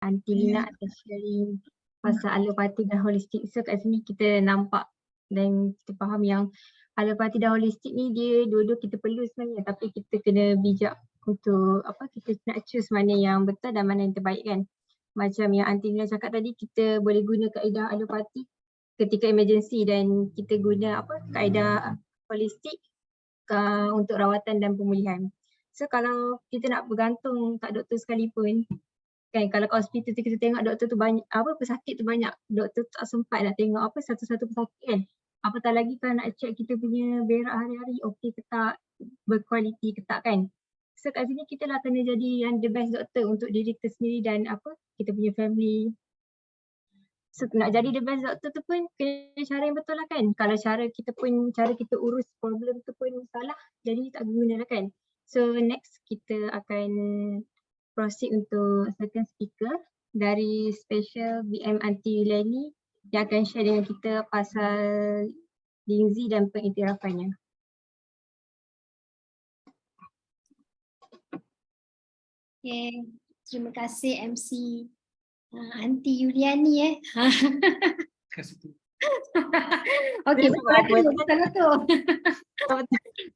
Aunty Lina akan sharing pasal alopati dan holistik. So kat sini kita nampak dan kita faham yang alopati dan holistik ni dia dua-dua kita perlu sebenarnya, tapi kita kena bijak untuk kita nak choose mana yang betul dan mana yang terbaik kan. Macam yang Aunty Lina cakap tadi, kita boleh guna kaedah alopati ketika emergency dan kita guna kaedah holistik untuk rawatan dan pemulihan. So kalau kita nak bergantung kat doktor sekalipun, kan kalau kat hospital tu kita tengok doktor tu banyak, pesakit tu banyak, doktor tu tak sempat nak tengok satu-satu pesakit kan. Apatah lagi kalau nak check kita punya berak hari-hari okey ke tak, berkualiti ke tak kan. So kat sini kita lah kena jadi yang the best doktor untuk diri kita sendiri dan kita punya family. So nak jadi the best doktor tu pun kena cara yang betul lah kan. Kalau cara kita urus problem tu pun salah, jadi tak guna lah kan. So next kita akan proceed untuk second speaker dari Special BM Aunty Yuliani yang akan share dengan kita pasal Lindsay dan pengiktirafannya. Okay, terima kasih MC Aunty Yuliani Okey, betul.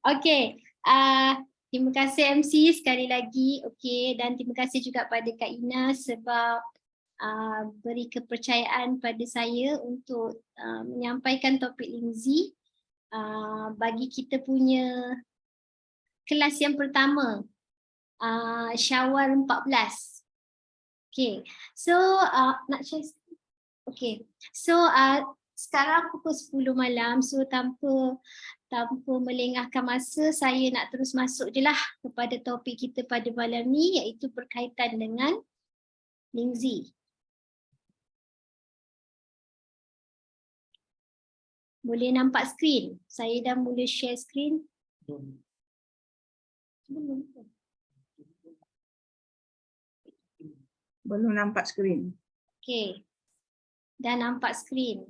Okey, terima kasih MC sekali lagi. Okey, dan terima kasih juga pada Kak Ina sebab beri kepercayaan pada saya untuk menyampaikan topik Lindsay bagi kita punya kelas yang pertama, Syawal 14. Okay, so nak share. Okay, so sekarang pukul 10 malam, so tanpa melengahkan masa, saya nak terus masuk je lah kepada topik kita pada malam ni, iaitu berkaitan dengan Lindsay. Boleh nampak skrin? Saya dah mula share skrin. Belum nampak skrin. Okay. Dah nampak skrin?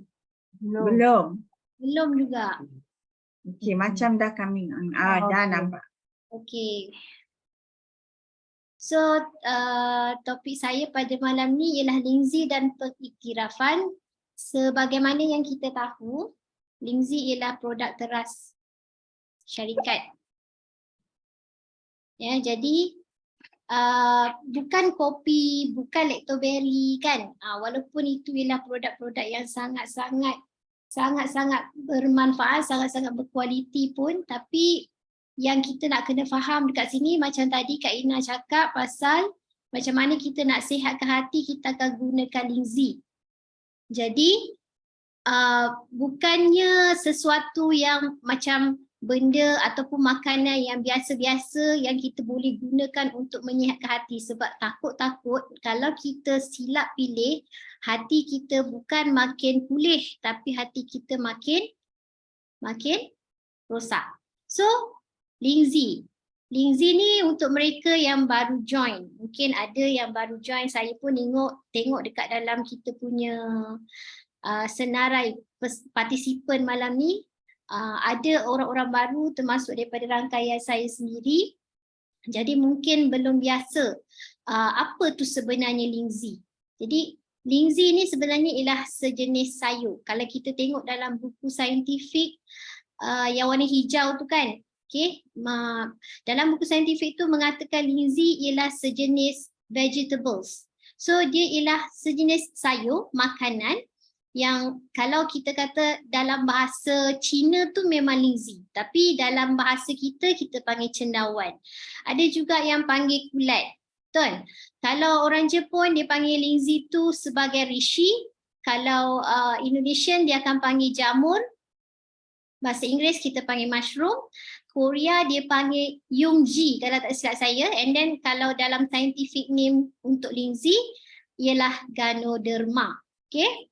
Belum. Belum juga. Okay, macam dah coming on. Dah nampak. Okay. So, topik saya pada malam ni ialah Lindsay dan pengiktirafan. Sebagaimana yang kita tahu, Lindsay ialah produk teras syarikat. Ya, jadi bukan kopi, bukan lactoberry kan. Walaupun itu ialah produk-produk yang sangat-sangat bermanfaat, sangat-sangat berkualiti pun, tapi yang kita nak kena faham dekat sini macam tadi Kak Ina cakap pasal macam mana kita nak sihatkan hati, kita akan gunakan Lindsay. Jadi bukannya sesuatu yang macam benda ataupun makanan yang biasa-biasa yang kita boleh gunakan untuk menyihatkan hati, sebab takut-takut kalau kita silap pilih, hati kita bukan makin pulih tapi hati kita makin rosak. So Lindsay ni untuk mereka yang baru join, mungkin ada yang baru join, saya pun tengok dekat dalam kita punya senarai partisipan malam ni, ada orang-orang baru termasuk daripada rangkaian saya sendiri. Jadi mungkin belum biasa apa tu sebenarnya Lindsay. Jadi Lindsay ni sebenarnya ialah sejenis sayur. Kalau kita tengok dalam buku saintifik yang warna hijau tu kan, okay, dalam buku saintifik tu mengatakan Lindsay ialah sejenis vegetables. So dia ialah sejenis sayur, makanan yang kalau kita kata dalam bahasa Cina tu memang Lindsay, tapi dalam bahasa kita panggil cendawan. Ada juga yang panggil kulat, betul? Kalau orang Jepun dia panggil Lindsay tu sebagai rishi, kalau Indonesian dia akan panggil jamur, bahasa Inggeris kita panggil mushroom, Korea dia panggil yungji kalau tak silap saya, and then kalau dalam scientific name untuk Lindsay ialah Ganoderma. Okay?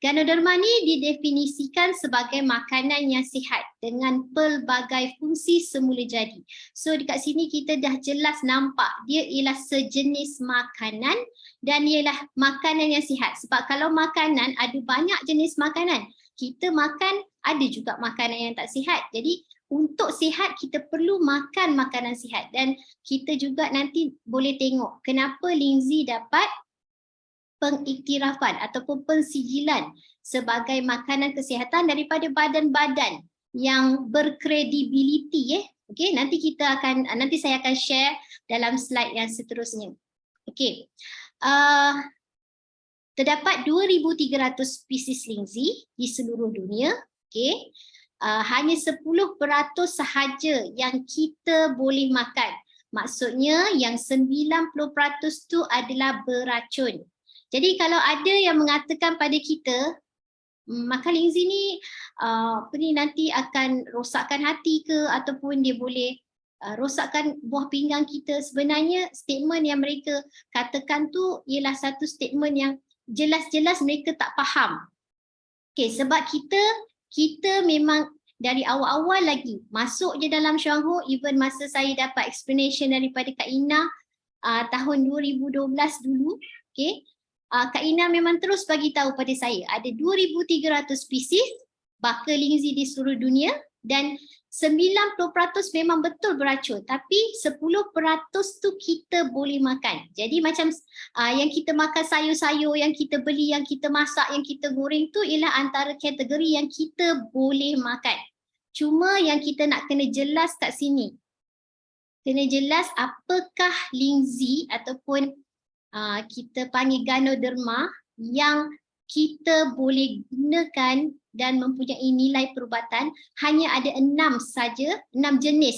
Ganoderma ni didefinisikan sebagai makanan yang sihat dengan pelbagai fungsi semula jadi. So dekat sini kita dah jelas nampak dia ialah sejenis makanan dan ialah makanan yang sihat. Sebab kalau makanan ada banyak jenis makanan, kita makan ada juga makanan yang tak sihat. Jadi untuk sihat kita perlu makan makanan sihat, dan kita juga nanti boleh tengok kenapa Lindsay dapat pengiktirafan ataupun pensijilan sebagai makanan kesihatan daripada badan-badan yang berkredibiliti. Okey, nanti saya akan share dalam slide yang seterusnya. Okey. Terdapat 2,300 spesies Lindsay di seluruh dunia. Okey. Hanya 10% sahaja yang kita boleh makan. Maksudnya yang 90% tu adalah beracun. Jadi kalau ada yang mengatakan pada kita, makan Lindsay ni nanti akan rosakkan hati ke, ataupun dia boleh rosakkan buah pinggang kita, sebenarnya statement yang mereka katakan tu ialah satu statement yang jelas-jelas mereka tak faham. Okay, sebab kita memang dari awal-awal lagi masuk je dalam Shuangho, even masa saya dapat explanation daripada Kak Ina tahun 2012 dulu, okay, Kak Ina memang terus bagi tahu pada saya ada 2,300 spesies baka Lindsay di seluruh dunia, dan 90% memang betul beracun, tapi 10% tu kita boleh makan. Jadi macam yang kita makan sayur-sayur, yang kita beli, yang kita masak, yang kita goreng tu ialah antara kategori yang kita boleh makan. Cuma yang kita nak kena jelas kat sini, kena jelas apakah Lindsay ataupun kita panggil Ganoderma yang kita boleh gunakan dan mempunyai nilai perubatan. Hanya ada 6 saja, 6 jenis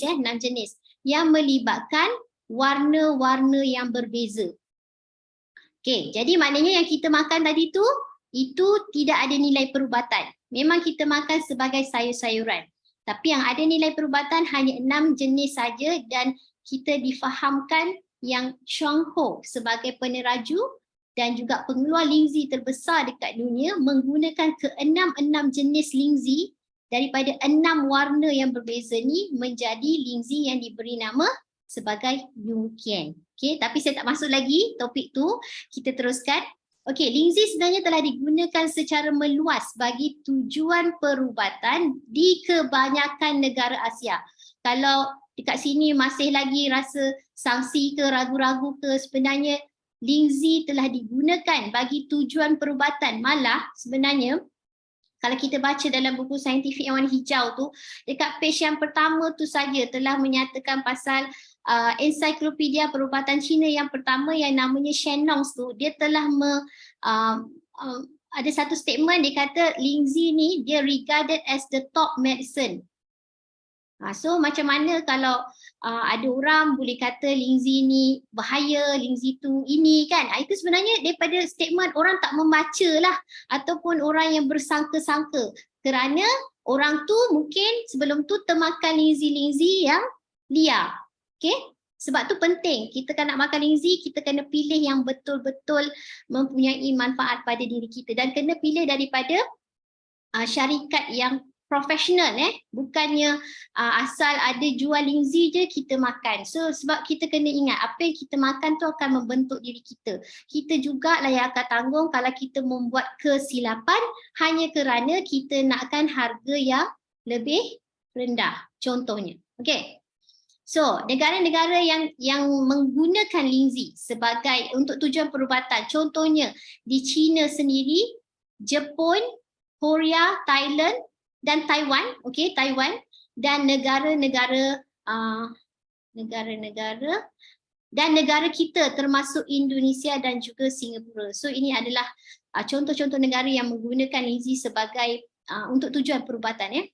yang melibatkan warna-warna yang berbeza. Okey, jadi maknanya yang kita makan tadi tu, itu tidak ada nilai perubatan. Memang kita makan sebagai sayur-sayuran. Tapi yang ada nilai perubatan hanya 6 jenis saja, dan kita difahamkan yang Shuangho sebagai peneraju dan juga pengeluar Lindsay terbesar dekat dunia menggunakan ke-6 jenis Lindsay daripada 6 warna yang berbeza ni menjadi Lindsay yang diberi nama sebagai Yunqian. Okey, tapi saya tak masuk lagi topik tu, kita teruskan. Okey, Lindsay sebenarnya telah digunakan secara meluas bagi tujuan perubatan di kebanyakan negara Asia. Kalau dekat sini masih lagi rasa sangsi ke, ragu-ragu ke, sebenarnya Lindsay telah digunakan bagi tujuan perubatan. Malah sebenarnya kalau kita baca dalam buku saintifik yang warna hijau tu, dekat page yang pertama tu saja telah menyatakan pasal ensiklopedia perubatan Cina yang pertama yang namanya Shennong's tu, dia telah ada satu statement, dia kata Lindsay ni dia regarded as the top medicine. So macam mana kalau ada orang boleh kata Lindsay ni bahaya, Lindsay tu ini kan. Itu sebenarnya daripada statement orang tak membaca lah, ataupun orang yang bersangka-sangka. Kerana orang tu mungkin sebelum tu termakan Lindsay yang liar. Okay? Sebab tu penting, kita kan nak makan Lindsay, kita kena pilih yang betul-betul mempunyai manfaat pada diri kita. Dan kena pilih daripada syarikat yang profesional, bukannya asal ada jual Lindsay je kita makan. So sebab kita kena ingat apa yang kita makan tu akan membentuk diri kita. Kita jugalah yang akan tanggung kalau kita membuat kesilapan hanya kerana kita nakkan harga yang lebih rendah, contohnya. Okay. So negara-negara yang menggunakan Lindsay sebagai untuk tujuan perubatan, contohnya di China sendiri, Jepun, Korea, Thailand dan Taiwan, okey, Taiwan, dan negara-negara dan negara kita termasuk Indonesia dan juga Singapura. So ini adalah contoh-contoh negara yang menggunakan Lindsay sebagai untuk tujuan perubatan,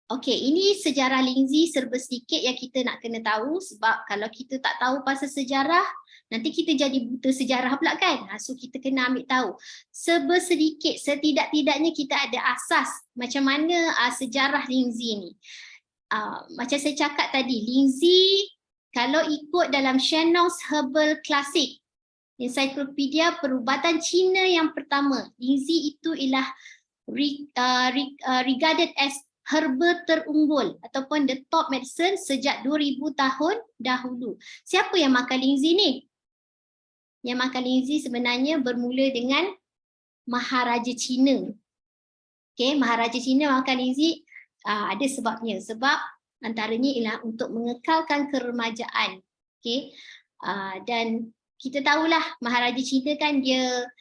Okey, ini sejarah Lindsay serba sedikit yang kita nak kena tahu, sebab kalau kita tak tahu pasal sejarah, nanti kita jadi buta sejarah pula kan. So kita kena ambil tahu. Serba sedikit, setidak-tidaknya kita ada asas macam mana sejarah Lindsay ni. Macam saya cakap tadi, Lindsay kalau ikut dalam Shennong's Herbal Classic, ensiklopedia perubatan Cina yang pertama, Lindsay itu ialah regarded as herba terunggul ataupun the top medicine sejak 2000 tahun dahulu. Siapa yang makan Lindsay ni? Yang makan Lindsay sebenarnya bermula dengan Maharaja Cina. Okay, Maharaja Cina makan Lindsay Ada sebabnya. Sebab antaranya ialah untuk mengekalkan keremajaan. Okay? Dan kita tahulah Maharaja Cina kan dia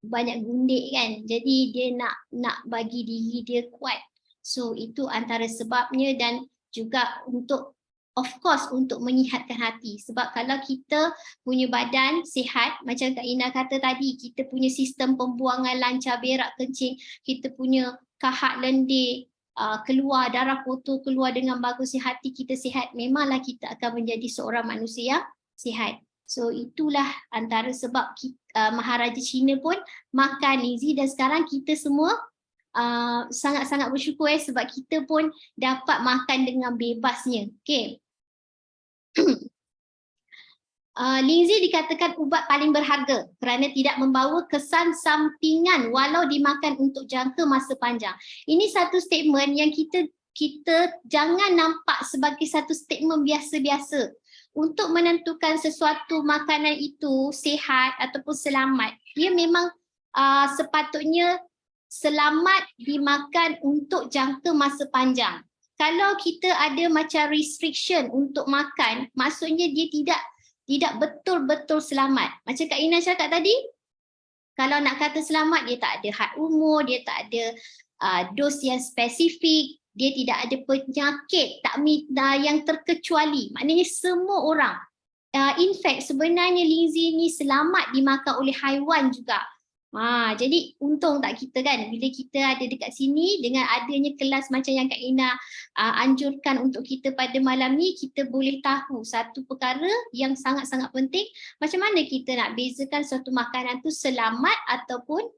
banyak gundik kan. Jadi dia nak bagi diri dia kuat. So itu antara sebabnya, dan juga untuk of course untuk menyihatkan hati. Sebab kalau kita punya badan sihat, macam Kak Ina kata tadi, kita punya sistem pembuangan lancar, berak, kencing, kita punya kahak lendir, keluar darah kotor keluar dengan bagus, hati kita sihat, memanglah kita akan menjadi seorang manusia yang sihat. So itulah antara sebab Maharaja Cina pun makan Lingzi, dan sekarang kita semua sangat-sangat bersyukur sebab kita pun dapat makan dengan bebasnya. Okay. Lingzi dikatakan ubat paling berharga kerana tidak membawa kesan sampingan walau dimakan untuk jangka masa panjang. Ini satu statement yang kita jangan nampak sebagai satu statement biasa-biasa. Untuk menentukan sesuatu makanan itu sihat ataupun selamat, dia memang sepatutnya selamat dimakan untuk jangka masa panjang. Kalau kita ada macam restriction untuk makan, maksudnya dia tidak betul-betul selamat. Macam Kak Ina cakap tadi, kalau nak kata selamat, dia tak ada had umur, dia tak ada dos yang spesifik, dia tidak ada penyakit yang terkecuali. Maknanya semua orang. In fact, sebenarnya Lingzi ni selamat dimakan oleh haiwan juga. Jadi untung tak kita kan, bila kita ada dekat sini dengan adanya kelas macam yang Kak Ina anjurkan untuk kita pada malam ni, kita boleh tahu satu perkara yang sangat-sangat penting, macam mana kita nak bezakan suatu makanan tu selamat ataupun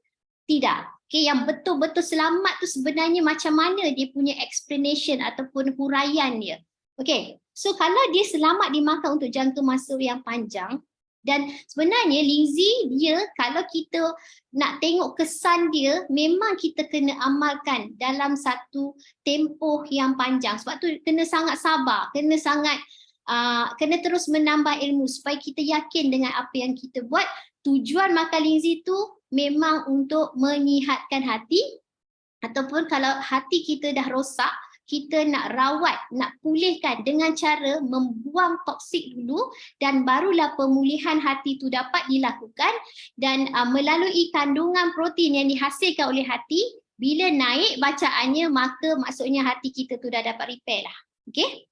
tidak. Okay, yang betul-betul selamat tu sebenarnya macam mana dia punya explanation ataupun huraian dia. Okay, so kalau dia selamat dimakan untuk jangka masa yang panjang, dan sebenarnya Lingzi dia kalau kita nak tengok kesan dia, memang kita kena amalkan dalam satu tempoh yang panjang. Sebab tu kena sangat sabar, kena terus menambah ilmu supaya kita yakin dengan apa yang kita buat. Tujuan makan Lingzi tu memang untuk menyihatkan hati, ataupun kalau hati kita dah rosak, kita nak rawat, nak pulihkan dengan cara membuang toksik dulu, dan barulah pemulihan hati itu dapat dilakukan. Dan melalui kandungan protein yang dihasilkan oleh hati, bila naik bacaannya, maka maksudnya hati kita tu dah dapat repair lah. Okay?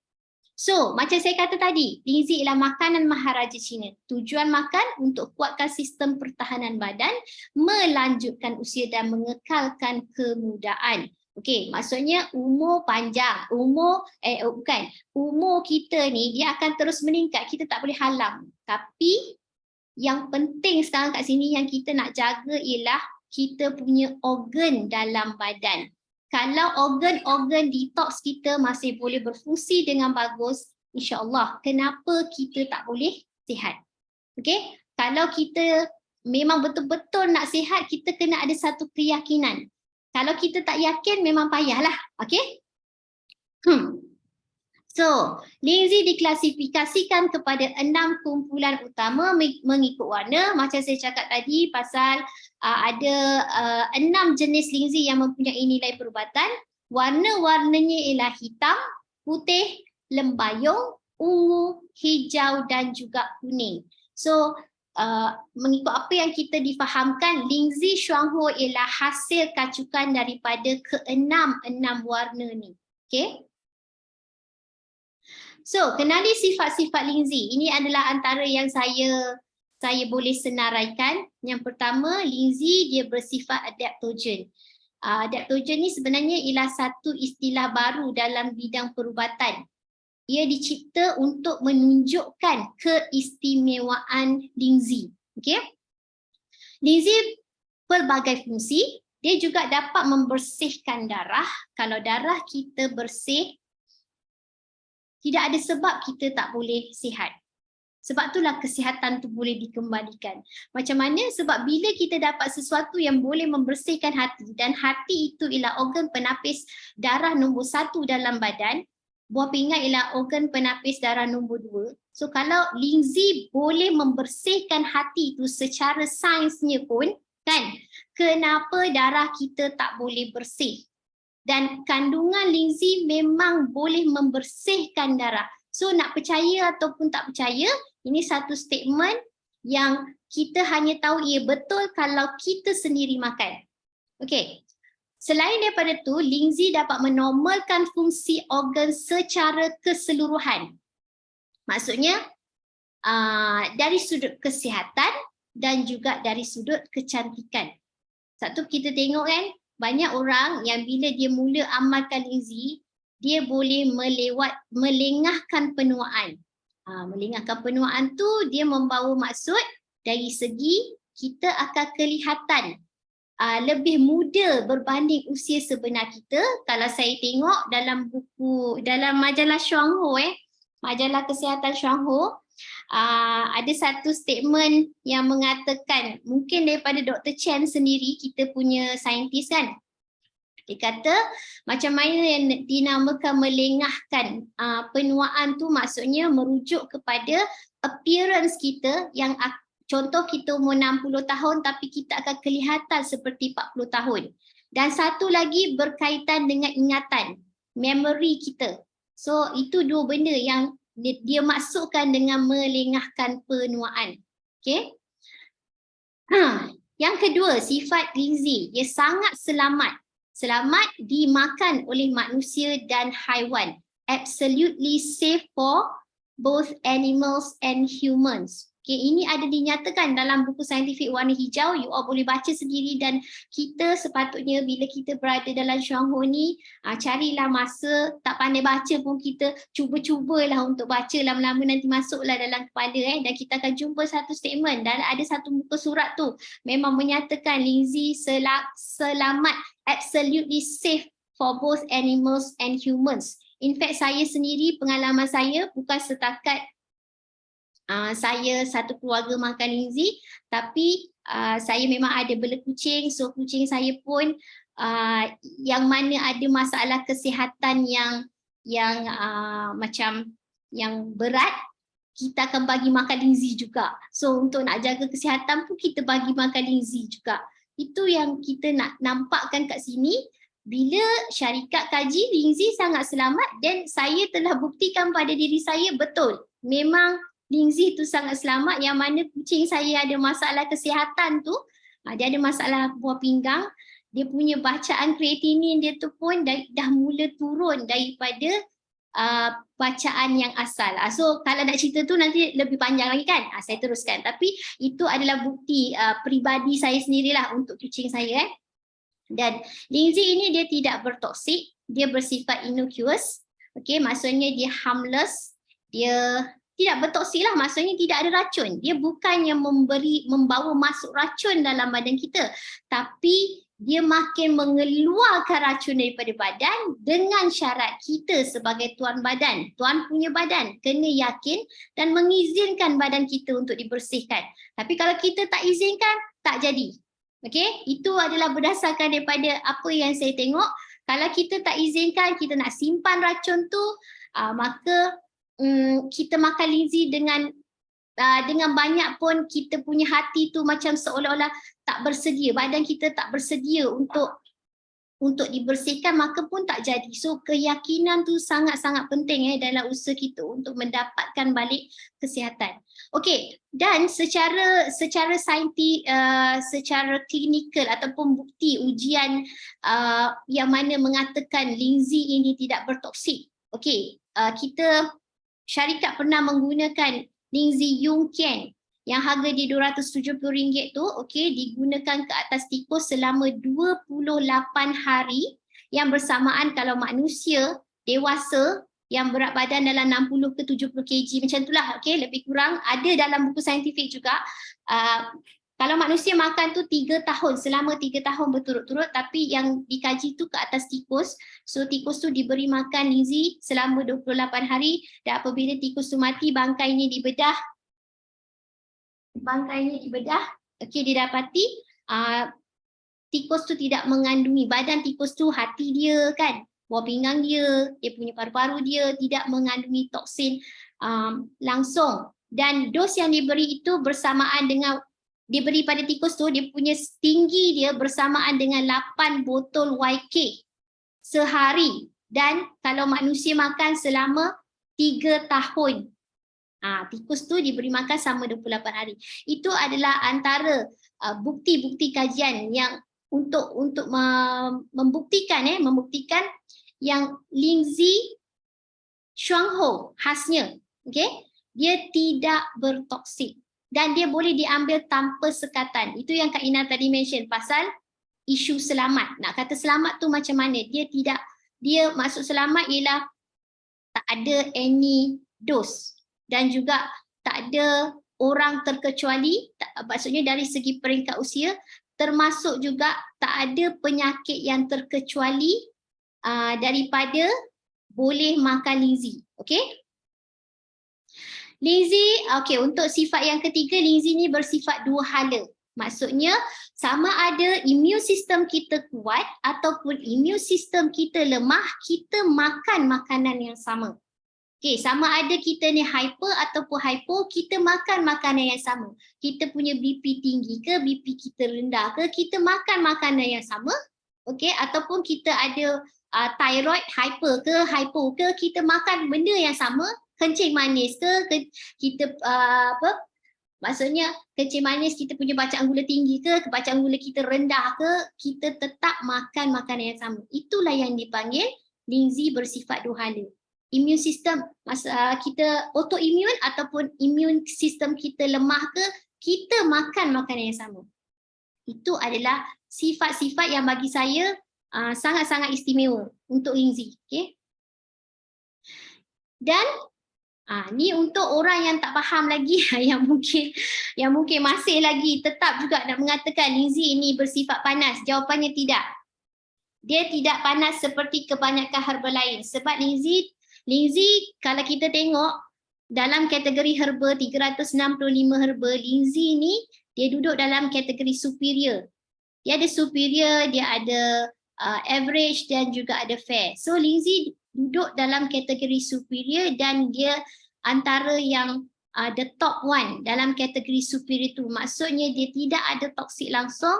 So, macam saya kata tadi, Lingzi ialah makanan Maharaja Cina. Tujuan makan untuk kuatkan sistem pertahanan badan, melanjutkan usia dan mengekalkan kemudaan. Okey, maksudnya umur panjang, umur kita ni dia akan terus meningkat, kita tak boleh halang. Tapi yang penting sekarang kat sini yang kita nak jaga ialah kita punya organ dalam badan. Kalau organ-organ detox kita masih boleh berfungsi dengan bagus, insya-Allah, kenapa kita tak boleh sihat? Okey, kalau kita memang betul-betul nak sihat, kita kena ada satu keyakinan. Kalau kita tak yakin, memang payahlah. Okay? So, Lingzi diklasifikasikan kepada 6 kumpulan utama mengikut warna. Macam saya cakap tadi, pasal ada 6 jenis Lingzi yang mempunyai nilai perubatan. Warna-warnanya ialah hitam, putih, lembayung, ungu, hijau dan juga kuning. So, mengikut apa yang kita difahamkan, Lingzi Shuanghuo ialah hasil kacukan daripada ke-6 warna ni. Okay? So, kenali sifat-sifat Lingzi. Ini adalah antara yang saya boleh senaraikan. Yang pertama, Lingzi dia bersifat adaptogen. Adaptogen ni sebenarnya ialah satu istilah baru dalam bidang perubatan. Ia dicipta untuk menunjukkan keistimewaan Lingzi. Okay? Lingzi pelbagai fungsi. Dia juga dapat membersihkan darah. Kalau darah kita bersih, tidak ada sebab kita tak boleh sihat. Sebab itulah kesihatan tu boleh dikembalikan. Macam mana? Sebab bila kita dapat sesuatu yang boleh membersihkan hati, dan hati itu ialah organ penapis darah nombor 1 dalam badan, buah pinggang ialah organ penapis darah nombor 2. So kalau Lingzi boleh membersihkan hati itu secara sainsnya pun, kan, kenapa darah kita tak boleh bersih? Dan kandungan Lingzi memang boleh membersihkan darah. So nak percaya ataupun tak percaya, ini satu statement yang kita hanya tahu ia betul kalau kita sendiri makan. Okey. Selain daripada tu, Lingzi dapat menormalkan fungsi organ secara keseluruhan. Maksudnya dari sudut kesihatan dan juga dari sudut kecantikan. Satu kita tengok kan, banyak orang yang bila dia mula amalkan Lingzi, dia boleh melengahkan penuaan. Melengahkan penuaan tu dia membawa maksud dari segi kita akan kelihatan lebih muda berbanding usia sebenar kita. Kalau saya tengok dalam buku, dalam majalah Shuanghu, majalah kesihatan Shuanghu, ada satu statement yang mengatakan, mungkin daripada Dr. Chen sendiri, kita punya saintis kan, dia kata macam mana yang dinamakan melengahkan penuaan tu, maksudnya merujuk kepada appearance kita yang contoh kita umur 60 tahun tapi kita akan kelihatan seperti 40 tahun. Dan satu lagi berkaitan dengan ingatan, memory kita. So itu dua benda yang dia masukkan dengan melengahkan penuaan. Okay. Yang kedua, sifat Lingzi, dia sangat selamat. Selamat dimakan oleh manusia dan haiwan. Absolutely safe for both animals and humans. Okay, ini ada dinyatakan dalam buku saintifik warna hijau. You all boleh baca sendiri, dan kita sepatutnya bila kita berada dalam Shuanghu ni, carilah masa, tak pandai baca pun kita cuba-cubalah untuk baca, lama-lama nanti masuklah dalam kepala dan kita akan jumpa satu statement dan ada satu muka surat tu memang menyatakan Lingzi selamat, absolutely safe for both animals and humans. In fact, saya sendiri, pengalaman saya bukan setakat saya satu keluarga makan Lingzi, tapi saya memang ada bela kucing, so kucing saya pun yang mana ada masalah kesihatan yang macam yang berat, kita akan bagi makan Lingzi juga. So untuk nak jaga kesihatan pun kita bagi makan Lingzi juga. Itu yang kita nak nampakkan kat sini. Bila syarikat kaji Lingzi sangat selamat, dan saya telah buktikan pada diri saya betul. Memang Lingzi tu sangat selamat, yang mana kucing saya ada masalah kesihatan tu, dia ada masalah buah pinggang, dia punya bacaan kreatinin dia tu pun dah mula turun daripada bacaan yang asal. So kalau nak cerita tu nanti lebih panjang lagi kan, saya teruskan. Tapi itu adalah bukti peribadi saya sendirilah untuk kucing saya. Dan Lingzi ini dia tidak bertoksik, dia bersifat innocuous. Okay, maksudnya dia harmless, dia tidak bertoksik lah, maksudnya tidak ada racun. Dia bukan yang membawa masuk racun dalam badan kita, tapi dia makin mengeluarkan racun daripada badan dengan syarat kita sebagai tuan badan, tuan punya badan, kena yakin dan mengizinkan badan kita untuk dibersihkan. Tapi kalau kita tak izinkan, tak jadi. Okay, itu adalah berdasarkan daripada apa yang saya tengok. Kalau kita tak izinkan, kita nak simpan racun tu, maka kita makan Lingzi dengan banyak pun kita punya hati tu macam seolah-olah tak bersedia, badan kita tak bersedia untuk dibersihkan, maka pun tak jadi. So keyakinan tu sangat-sangat penting dalam usaha kita untuk mendapatkan balik kesihatan. Okey, dan secara saintis, secara klinikal ataupun bukti ujian yang mana mengatakan Lingzi ini tidak bertoksik. Okey, kita syarikat pernah menggunakan Lingzi Yongqian yang harga di RM270 tu, okey, digunakan ke atas tikus selama 28 hari, yang bersamaan kalau manusia dewasa yang berat badan dalam 60 ke 70 kg macam itulah, okey, lebih kurang ada dalam buku saintifik juga. Kalau manusia makan tu 3 tahun, selama 3 tahun berturut-turut, tapi yang dikaji tu ke atas tikus. So tikus tu diberi makan Lingzi selama 28 hari, dan apabila tikus tu mati, bangkainya dibedah, okey, didapati tikus tu tidak mengandungi, badan tikus tu, hati dia kan, buah pinggang dia, dia punya paru-paru dia tidak mengandungi toksin langsung. Dan dos yang diberi itu bersamaan dengan diberi pada tikus tu, dia punya tinggi dia bersamaan dengan 8 botol YK. sehari. Dan kalau manusia makan selama 3 tahun. Tikus tu diberi makan selama 28 hari. Itu adalah antara bukti-bukti kajian yang untuk membuktikan yang Lindsay Xuanghou khasnya, okay? Dia tidak bertoksik dan dia boleh diambil tanpa sekatan. Itu yang Kak Ina tadi mention pasal isu selamat. Nak kata selamat tu macam mana? Dia maksud selamat ialah tak ada any dose dan juga tak ada orang terkecuali, maksudnya dari segi peringkat usia, termasuk juga tak ada penyakit yang terkecuali daripada boleh makan Lindsay. Okay? Lindsay, okay, untuk sifat yang ketiga, Lindsay ni bersifat dua hala. Maksudnya sama ada immune system kita kuat ataupun immune system kita lemah, kita makan makanan yang sama. Okay, sama ada kita ni hyper ataupun hypo, kita makan makanan yang sama. Kita punya BP tinggi ke, BP kita rendah ke, kita makan makanan yang sama. Okay, ataupun kita ada thyroid hyper ke, hypo ke, kita makan benda yang sama. Kencing manis ke kita maksudnya kencing manis kita punya bacaan gula tinggi ke, bacaan gula kita rendah ke, kita tetap makan makanan yang sama. Itulah yang dipanggil Lindsay bersifat dua hala. Immune system kita autoimmune ataupun immune system kita lemah ke, kita makan makanan yang sama. Itu adalah sifat-sifat yang bagi saya sangat-sangat istimewa untuk Lindsay. Okay? Dan ni untuk orang yang tak faham lagi yang mungkin masih lagi tetap juga nak mengatakan Lindsay ini bersifat panas. Jawapannya tidak. Dia tidak panas seperti kebanyakan herba lain. Sebab Lindsay kalau kita tengok dalam kategori herba 365 herba, Lindsay ni dia duduk dalam kategori superior. Dia ada superior, dia ada average dan juga ada fair. So Lindsay duduk dalam kategori superior dan dia antara yang the top one dalam kategori superior tu. Maksudnya dia tidak ada toksik langsung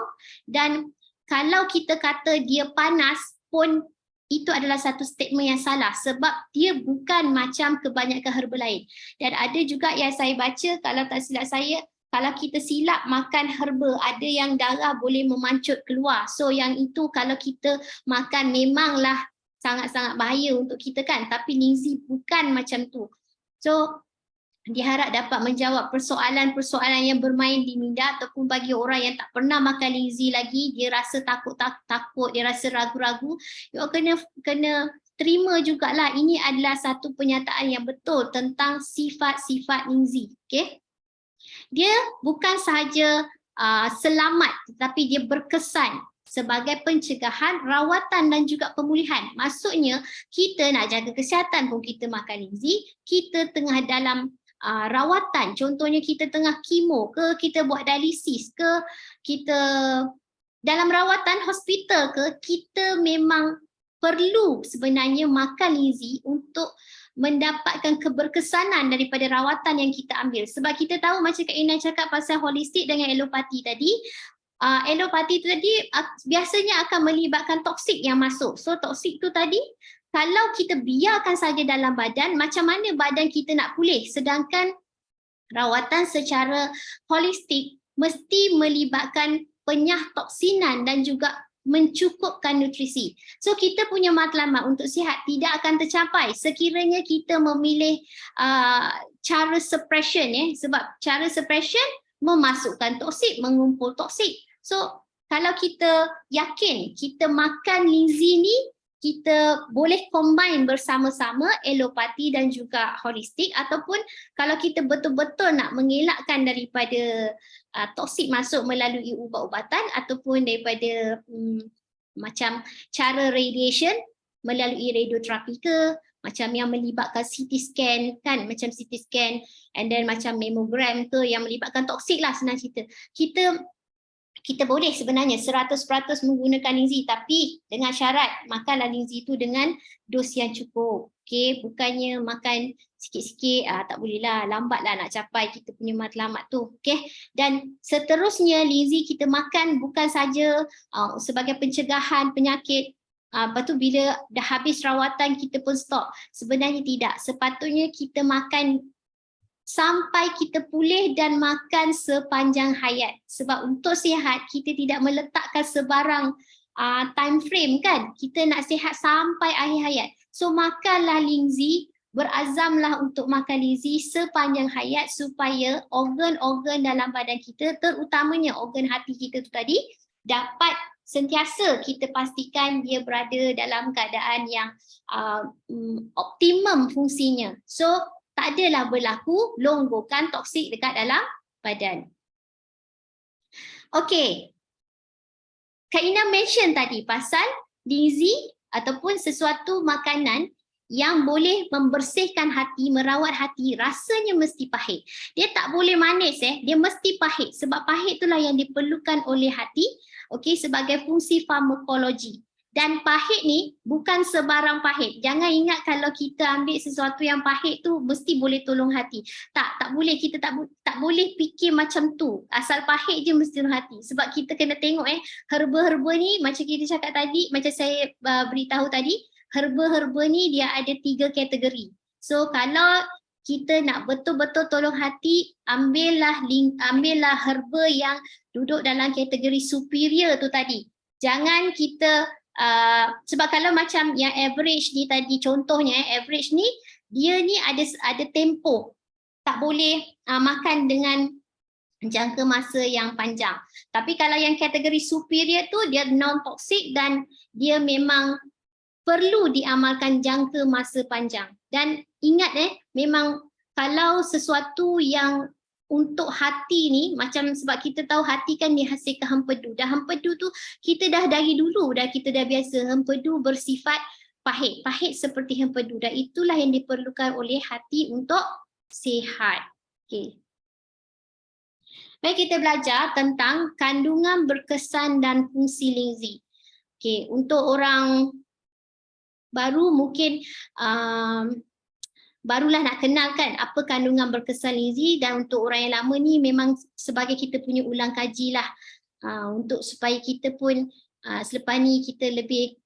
dan kalau kita kata dia panas pun itu adalah satu statement yang salah sebab dia bukan macam kebanyakan herba lain. Dan ada juga yang saya baca, kalau tak silap saya, kalau kita silap makan herba, ada yang darah boleh memancut keluar. So yang itu kalau kita makan memanglah sangat-sangat bahaya untuk kita kan. Tapi Lindsay bukan macam tu. So diharap dapat menjawab persoalan-persoalan yang bermain di minda ataupun bagi orang yang tak pernah makan Lindsay lagi, dia rasa takut, dia rasa ragu-ragu, you kena terima jugalah ini adalah satu penyataan yang betul tentang sifat-sifat Lindsay. Okay? Dia bukan sahaja selamat tetapi dia berkesan sebagai pencegahan, rawatan dan juga pemulihan. Maksudnya kita nak jaga kesihatan pun kita makan Lindsay, kita tengah dalam rawatan, contohnya kita tengah kemo ke, kita buat dialisis ke, kita dalam rawatan hospital ke, kita memang perlu sebenarnya makan Lindsay untuk mendapatkan keberkesanan daripada rawatan yang kita ambil. Sebab kita tahu macam Kak Ina cakap pasal holistik dengan alopati tadi, alopati tadi biasanya akan melibatkan toksik yang masuk. So toksik tu tadi kalau kita biarkan saja dalam badan, macam mana badan kita nak pulih? Sedangkan rawatan secara holistik mesti melibatkan penyah toksinan dan juga mencukupkan nutrisi. So kita punya matlamat untuk sihat tidak akan tercapai sekiranya kita memilih cara suppression sebab cara suppression memasukkan toksik, mengumpul toksik. So kalau kita yakin kita makan Lindsay ni, kita boleh combine bersama-sama alopati dan juga holistik, ataupun kalau kita betul-betul nak mengelakkan daripada toksik masuk melalui ubat-ubatan ataupun daripada macam cara radiation melalui radioterapi ke, macam yang melibatkan CT scan kan, macam CT scan and then macam mammogram ke yang melibatkan toksik lah senang cerita. Kita boleh sebenarnya 100% menggunakan Lindsay tapi dengan syarat makanlah Lindsay tu dengan dos yang cukup. Okay, bukannya makan sikit-sikit, tak boleh lah, lambat lah nak capai kita punya matlamat tu. Okay, dan seterusnya Lindsay kita makan bukan saja sebagai pencegahan penyakit Lepas tu bila dah habis rawatan kita pun stop. Sebenarnya tidak. Sepatutnya kita makan sampai kita pulih dan makan sepanjang hayat. Sebab untuk sihat kita tidak meletakkan sebarang time frame kan. Kita nak sihat sampai akhir hayat. So makanlah Lingzi, berazamlah untuk makan Lingzi sepanjang hayat supaya organ-organ dalam badan kita, terutamanya organ hati kita tu tadi, dapat sentiasa kita pastikan dia berada dalam keadaan yang optimum fungsinya. So tak adalah berlaku longgokan toksik dekat dalam badan. Okey. Kak Ina mention tadi pasal Lingzi ataupun sesuatu makanan yang boleh membersihkan hati, merawat hati, rasanya mesti pahit. Dia tak boleh manis dia mesti pahit. Sebab pahit itulah yang diperlukan oleh hati, okey, sebagai fungsi farmakologi. Dan pahit ni bukan sebarang pahit. Jangan ingat kalau kita ambil sesuatu yang pahit tu mesti boleh tolong hati. Tak boleh. Kita tak boleh fikir macam tu. Asal pahit je mesti tolong hati. Sebab kita kena tengok herba-herba ni macam kita cakap tadi, macam saya beritahu tadi, herba-herba ni dia ada 3 kategori. So kalau kita nak betul-betul tolong hati, ambillah herba yang duduk dalam kategori superior tu tadi. Jangan kita sebab kalau macam yang average ni tadi, contohnya average ni dia ni ada tempoh, tak boleh makan dengan jangka masa yang panjang. Tapi kalau yang kategori superior tu dia non toksik dan dia memang perlu diamalkan jangka masa panjang. Dan ingat memang kalau sesuatu yang untuk hati ni, macam sebab kita tahu hati kan dihasilkan hempedu. Dan hempedu tu kita dah dari dulu kita dah biasa. Hempedu bersifat pahit. Pahit seperti hempedu. Dan itulah yang diperlukan oleh hati untuk sihat. Okay. Baik, kita belajar tentang kandungan berkesan dan fungsi Lingzi. Okay. Untuk orang baru mungkin barulah nak kenal kan apa kandungan berkesan Lingzi, dan untuk orang yang lama ni memang sebagai kita punya ulang kaji lah untuk supaya kita pun selepas ni kita lebih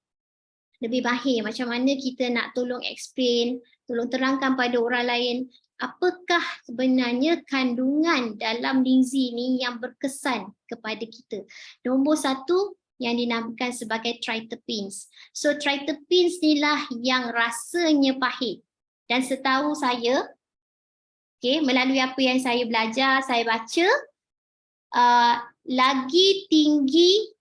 mahir macam mana kita nak tolong explain, tolong terangkan pada orang lain apakah sebenarnya kandungan dalam Lingzi ni yang berkesan kepada kita. Nombor 1 yang dinamakan sebagai triterpenes. So triterpenes ni lah yang rasanya pahit. Dan setahu saya, melalui apa yang saya belajar, saya baca, lagi tinggi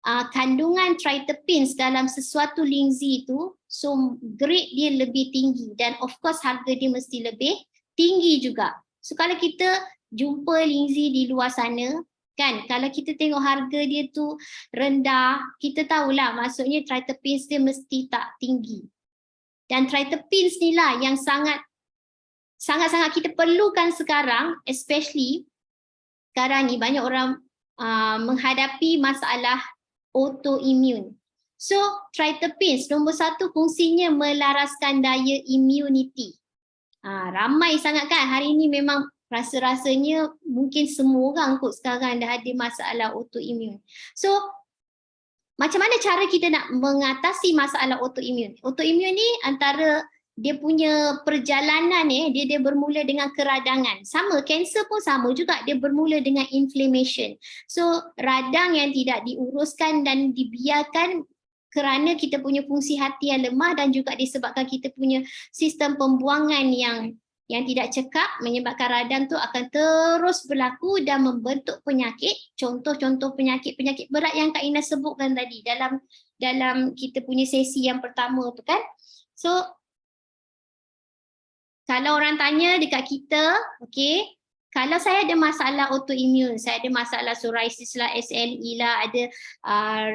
kandungan triterpenes dalam sesuatu Lingzi tu, so grade dia lebih tinggi dan of course harga dia mesti lebih tinggi juga. So kalau kita jumpa Lingzi di luar sana, kan, kalau kita tengok harga dia tu rendah, kita tahulah maksudnya triterpenes dia mesti tak tinggi. Dan triterpenes ni lah yang sangat-sangat kita perlukan sekarang, especially sekarang ni banyak orang menghadapi masalah autoimmune. So triterpenes nombor 1 fungsinya melaraskan daya immunity. Ramai sangat kan hari ni memang rasa-rasanya mungkin semua orang kot sekarang dah ada masalah autoimmune. So macam mana cara kita nak mengatasi masalah autoimmune? Autoimmune ni antara dia punya perjalanan dia bermula dengan keradangan. Sama, kanser pun sama juga, dia bermula dengan inflammation. So radang yang tidak diuruskan dan dibiarkan kerana kita punya fungsi hati yang lemah dan juga disebabkan kita punya sistem pembuangan yang tidak cekap menyebabkan radang tu akan terus berlaku dan membentuk penyakit. Contoh-contoh penyakit berat yang Kak Ina sebutkan tadi dalam kita punya sesi yang pertama tu kan. So kalau orang tanya dekat kita, kalau saya ada masalah autoimmune, saya ada masalah psoriasis lah, SLE lah, ada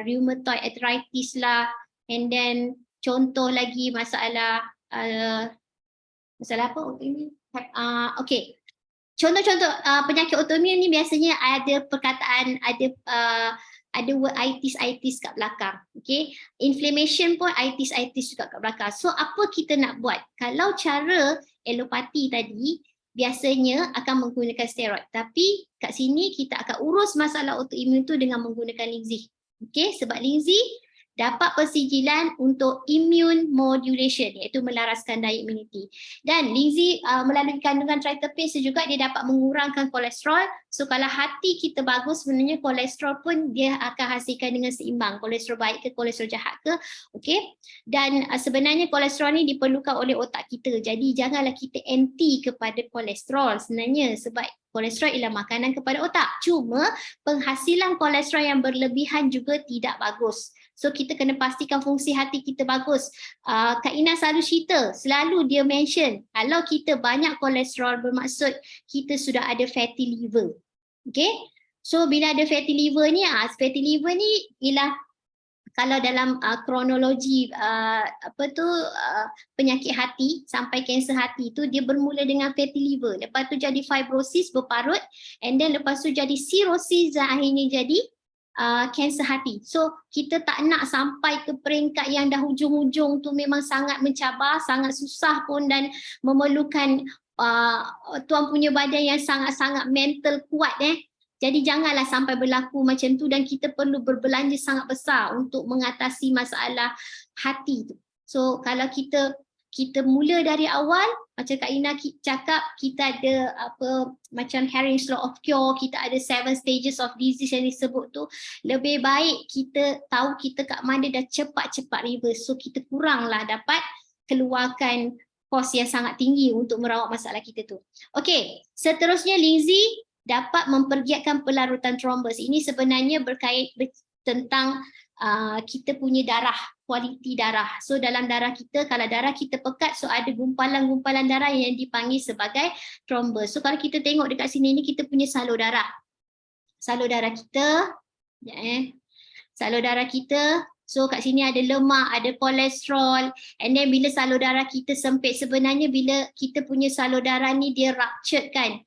rheumatoid arthritis lah, and then contoh lagi masalah apa autoimmune? Contoh-contoh penyakit autoimmune ni biasanya ada perkataan, ada word itis kat belakang. Inflammation pun itis juga kat belakang. So apa kita nak buat? Kalau cara alopati tadi biasanya akan menggunakan steroid. Tapi kat sini kita akan urus masalah autoimmune tu dengan menggunakan Lingzi. Sebab Lingzi dapat persijilan untuk immune modulation, iaitu melaraskan daya imuniti. Dan Lindsay melalui kandungan triterpenes juga dia dapat mengurangkan kolesterol. So kalau hati kita bagus, sebenarnya kolesterol pun dia akan hasilkan dengan seimbang. Kolesterol baik ke kolesterol jahat ke, okey. Dan sebenarnya kolesterol ni diperlukan oleh otak kita. Jadi janganlah kita anti kepada kolesterol sebenarnya, sebab kolesterol ialah makanan kepada otak. Cuma penghasilan kolesterol yang berlebihan juga tidak bagus. So kita kena pastikan fungsi hati kita bagus. Kak Ina selalu cerita, selalu dia mention, kalau kita banyak kolesterol bermaksud kita sudah ada fatty liver. Okay? So bila ada fatty liver ni ialah kalau dalam kronologi penyakit hati sampai kanser hati tu, dia bermula dengan fatty liver, lepas tu jadi fibrosis berparut, and then lepas tu jadi cirrhosis dan akhirnya jadi kanser hati. So kita tak nak sampai ke peringkat yang dah hujung-hujung tu, memang sangat mencabar, sangat susah pun dan memerlukan tuan punya badan yang sangat-sangat mental kuat. Jadi janganlah sampai berlaku macam tu, dan kita perlu berbelanja sangat besar untuk mengatasi masalah hati tu. So kalau kita mula dari awal, macam Kak Ina cakap, kita ada macam Harring's Law of Cure, kita ada 7 stages of disease yang disebut tu. Lebih baik kita tahu kita kat mana dah cepat-cepat reverse. So kita kuranglah dapat keluarkan kos yang sangat tinggi untuk merawat masalah kita tu. Okey, seterusnya Lindsay dapat mempergiatkan pelarutan trombus. Ini sebenarnya berkait tentang kita punya darah, kualiti darah. So dalam darah kita, kalau darah kita pekat, so ada gumpalan-gumpalan darah yang dipanggil sebagai trombus. So kalau kita tengok dekat sini ni, kita punya salur darah. Salur darah kita, salur darah kita, so kat sini ada lemak, ada kolesterol, and then bila salur darah kita sempit, sebenarnya bila kita punya salur darah ni dia ruptured kan,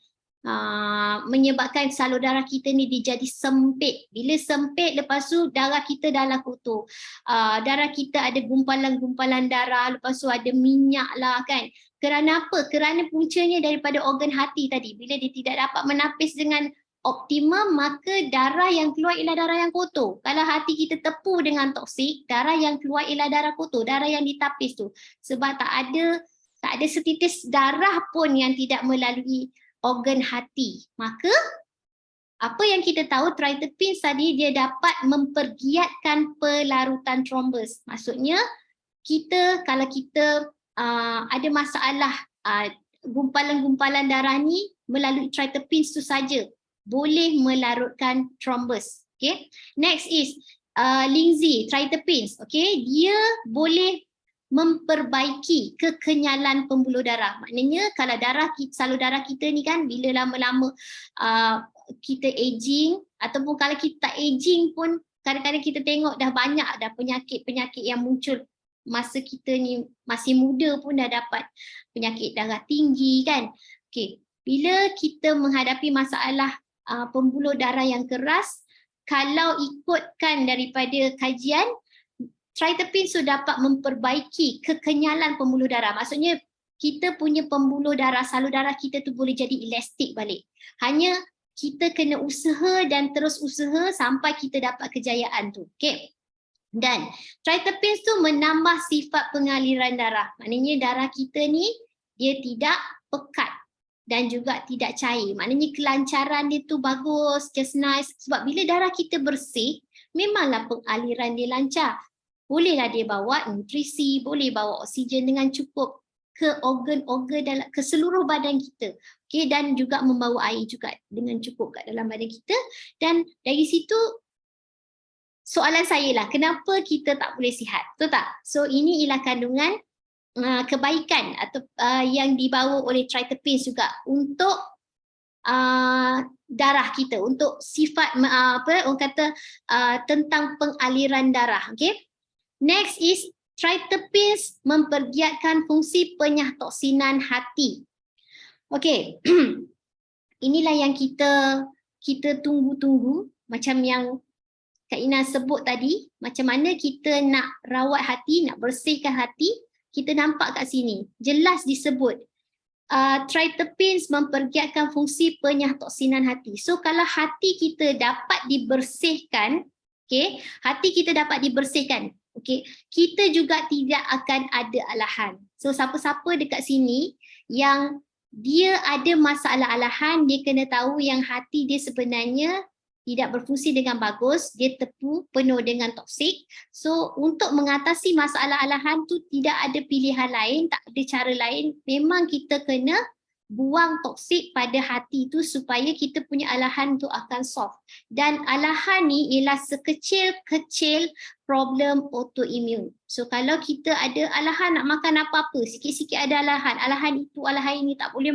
menyebabkan salur darah kita ni dia jadi sempit. Bila sempit, lepas tu darah kita dalam kotor. Darah kita ada gumpalan-gumpalan darah, lepas tu ada minyak lah kan. Kerana apa? Kerana puncanya daripada organ hati tadi. Bila dia tidak dapat menapis dengan optimum, maka darah yang keluar ialah darah yang kotor. Kalau hati kita tepu dengan toksik, darah yang keluar ialah darah kotor, darah yang ditapis tu. Sebab tak ada setitis darah pun yang tidak melalui organ hati. Maka apa yang kita tahu, triterpenes tadi dia dapat mempergiatkan pelarutan trombus. Maksudnya kalau kita ada masalah gumpalan-gumpalan darah ni, melalui triterpenes tu saja boleh melarutkan trombus. Okay. Next is Lindsay, triterpenes. Okay, dia boleh memperbaiki kekenyalan pembuluh darah. Maknanya kalau salur darah kita ni kan, bila lama-lama kita aging, ataupun kalau kita aging pun, kadang-kadang kita tengok dah banyak dah penyakit-penyakit yang muncul masa kita ni masih muda pun dah dapat penyakit darah tinggi kan. Okay. Bila kita menghadapi masalah pembuluh darah yang keras, kalau ikutkan daripada kajian, triterpenes tu dapat memperbaiki kekenyalan pembuluh darah. Maksudnya kita punya pembuluh darah, salur darah kita tu boleh jadi elastik balik. Hanya kita kena usaha dan terus usaha sampai kita dapat kejayaan tu. Okay. Dan triterpenes tu menambah sifat pengaliran darah. Maknanya darah kita ni dia tidak pekat dan juga tidak cair. Maknanya kelancaran dia tu bagus, just nice. Sebab bila darah kita bersih, memanglah pengaliran dia lancar. Bolehlah dia bawa nutrisi, boleh bawa oksigen dengan cukup ke organ-organ ke seluruh badan kita. Okay, dan juga membawa air juga dengan cukup kat dalam badan kita. Dan dari situ soalan saya lah, kenapa kita tak boleh sihat? Betul tak? So ini ialah kandungan kebaikan atau yang dibawa oleh triterpenes juga untuk darah kita, untuk sifat orang kata tentang pengaliran darah. Okay. Next is triterpenes mempergiatkan fungsi penyahtoksinan hati. Okey. Inilah yang kita tunggu-tunggu, macam yang Kak Ina sebut tadi, macam mana kita nak rawat hati, nak bersihkan hati. Kita nampak kat sini, jelas disebut triterpenes mempergiatkan fungsi penyahtoksinan hati. So kalau hati kita dapat dibersihkan, okay, hati kita dapat dibersihkan. Okey, kita juga tidak akan ada alahan. So siapa-siapa dekat sini yang dia ada masalah alahan, dia kena tahu yang hati dia sebenarnya tidak berfungsi dengan bagus, dia tepu penuh dengan toksik. So untuk mengatasi masalah alahan tu tidak ada pilihan lain, tak ada cara lain. Memang kita kena buang toksik pada hati tu supaya kita punya alahan tu akan soft. Dan alahan ni ialah sekecil-kecil problem autoimmune. So kalau kita ada alahan nak makan apa-apa, sikit-sikit ada alahan, alahan itu, alahan ini, tak boleh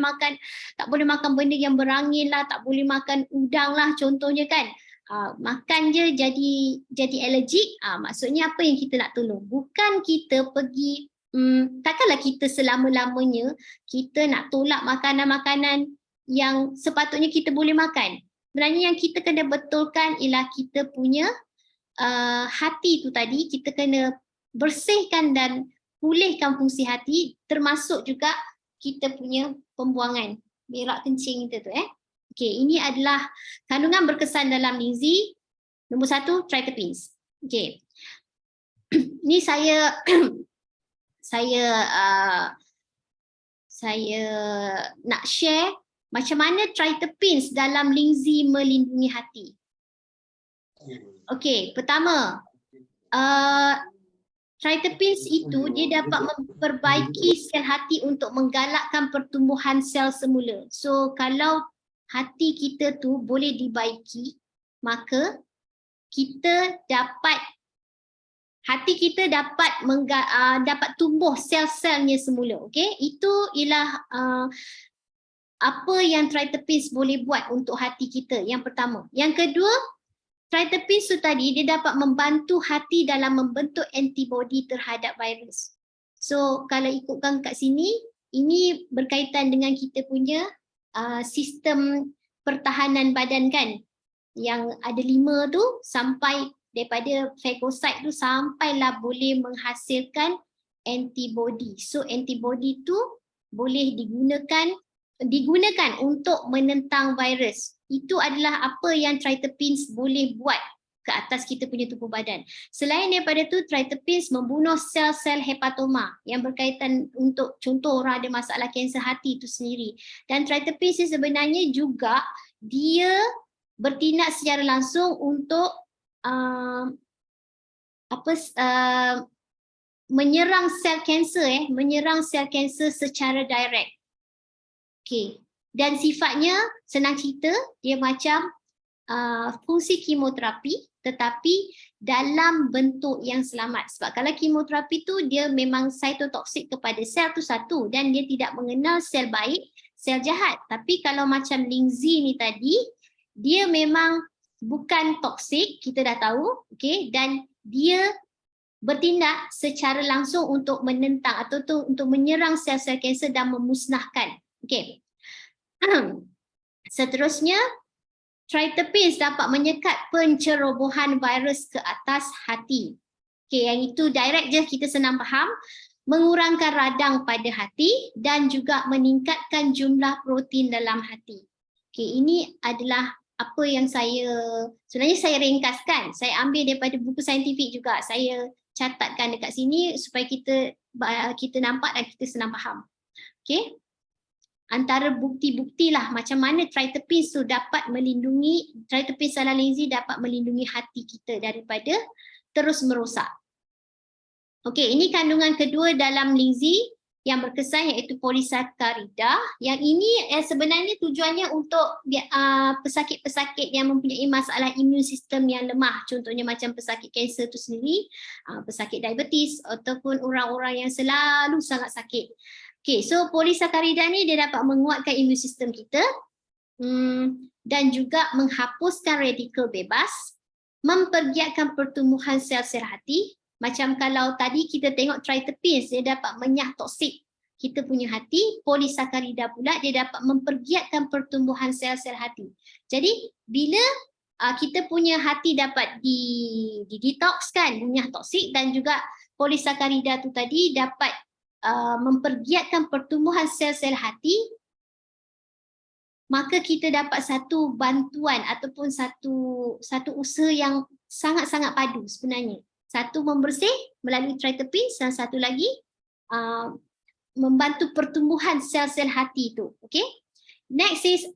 makan benda yang berangin lah, tak boleh makan udang lah contohnya kan. Makan je jadi alergik, maksudnya apa yang kita nak tolong? Bukan kita pergi takkanlah kita selama-lamanya kita nak tolak makanan-makanan yang sepatutnya kita boleh makan. Sebenarnya yang kita kena betulkan ialah kita punya hati tu tadi, kita kena bersihkan dan pulihkan fungsi hati, termasuk juga kita punya pembuangan berak kencing kita tu Okey, ini adalah kandungan berkesan dalam Lindsay. Nombor 1, tritepins. Okey. Ni saya nak share macam mana tritepins dalam Lindsay melindungi hati. Okey, pertama, tritepins itu dia dapat memperbaiki sel hati untuk menggalakkan pertumbuhan sel semula. So kalau hati kita tu boleh dibaiki, maka hati kita dapat tumbuh sel-selnya semula. Okey, itu ialah apa yang tritepins boleh buat untuk hati kita, yang pertama. Yang kedua, tritepins tu tadi dia dapat membantu hati dalam membentuk antibody terhadap virus. So kalau ikutkan kat sini, ini berkaitan dengan kita punya sistem pertahanan badan kan, yang ada 5 tu, sampai daripada phagocyte tu sampailah boleh menghasilkan antibody. So antibody tu boleh digunakan untuk menentang virus. Itu adalah apa yang tritepins boleh buat ke atas kita punya tubuh badan. Selain daripada tu, tritepins membunuh sel-sel hepatoma yang berkaitan untuk contoh orang ada masalah kanser hati itu sendiri. Dan tritepins ni sebenarnya juga dia bertindak secara langsung untuk menyerang sel kanser menyerang sel kanser secara direct. Okey. Dan sifatnya senang cerita, dia macam fungsi kemoterapi tetapi dalam bentuk yang selamat. Sebab kalau kemoterapi tu dia memang cytotoxic kepada sel tu satu dan dia tidak mengenal sel baik, sel jahat. Tapi kalau macam Lindsay ni tadi, dia memang bukan toksik, kita dah tahu, okey, dan dia bertindak secara langsung untuk menentang atau untuk menyerang sel-sel kanser dan memusnahkan. Okey. Seterusnya, tritepins dapat menyekat pencerobohan virus ke atas hati. Okey, yang itu direct je, kita senang faham. Mengurangkan radang pada hati dan juga meningkatkan jumlah protein dalam hati. Okey, ini adalah apa yang sebenarnya saya ringkaskan. Saya ambil daripada buku saintifik juga. Saya catatkan dekat sini supaya kita nampak dan kita senang faham. Okey. Antara bukti-bukti lah macam mana tritepins tu dapat melindungi, tritepins dalam Lindsay dapat melindungi hati kita daripada terus merosak. Okey, ini kandungan kedua dalam Lindsay yang berkesan iaitu polisakarida. Yang ini sebenarnya tujuannya untuk pesakit-pesakit yang mempunyai masalah imun sistem yang lemah. Contohnya macam pesakit kanser tu sendiri, pesakit diabetes ataupun orang-orang yang selalu sangat sakit. Okay, so polisakarida ni dia dapat menguatkan imun sistem kita dan juga menghapuskan radikal bebas, mempergiatkan pertumbuhan sel-sel hati. Macam kalau tadi kita tengok tritepins, dia dapat menyah toksik kita punya hati, polisakarida pula dia dapat mempergiatkan pertumbuhan sel-sel hati. Jadi bila kita punya hati dapat di-detoxkan, menyah toksik, dan juga polisakarida tu tadi dapat mempergiatkan pertumbuhan sel-sel hati, maka kita dapat satu bantuan ataupun satu usaha yang sangat-sangat padu sebenarnya. Satu membersih melalui triterpenes dan satu lagi membantu pertumbuhan sel-sel hati itu. Okay. Next is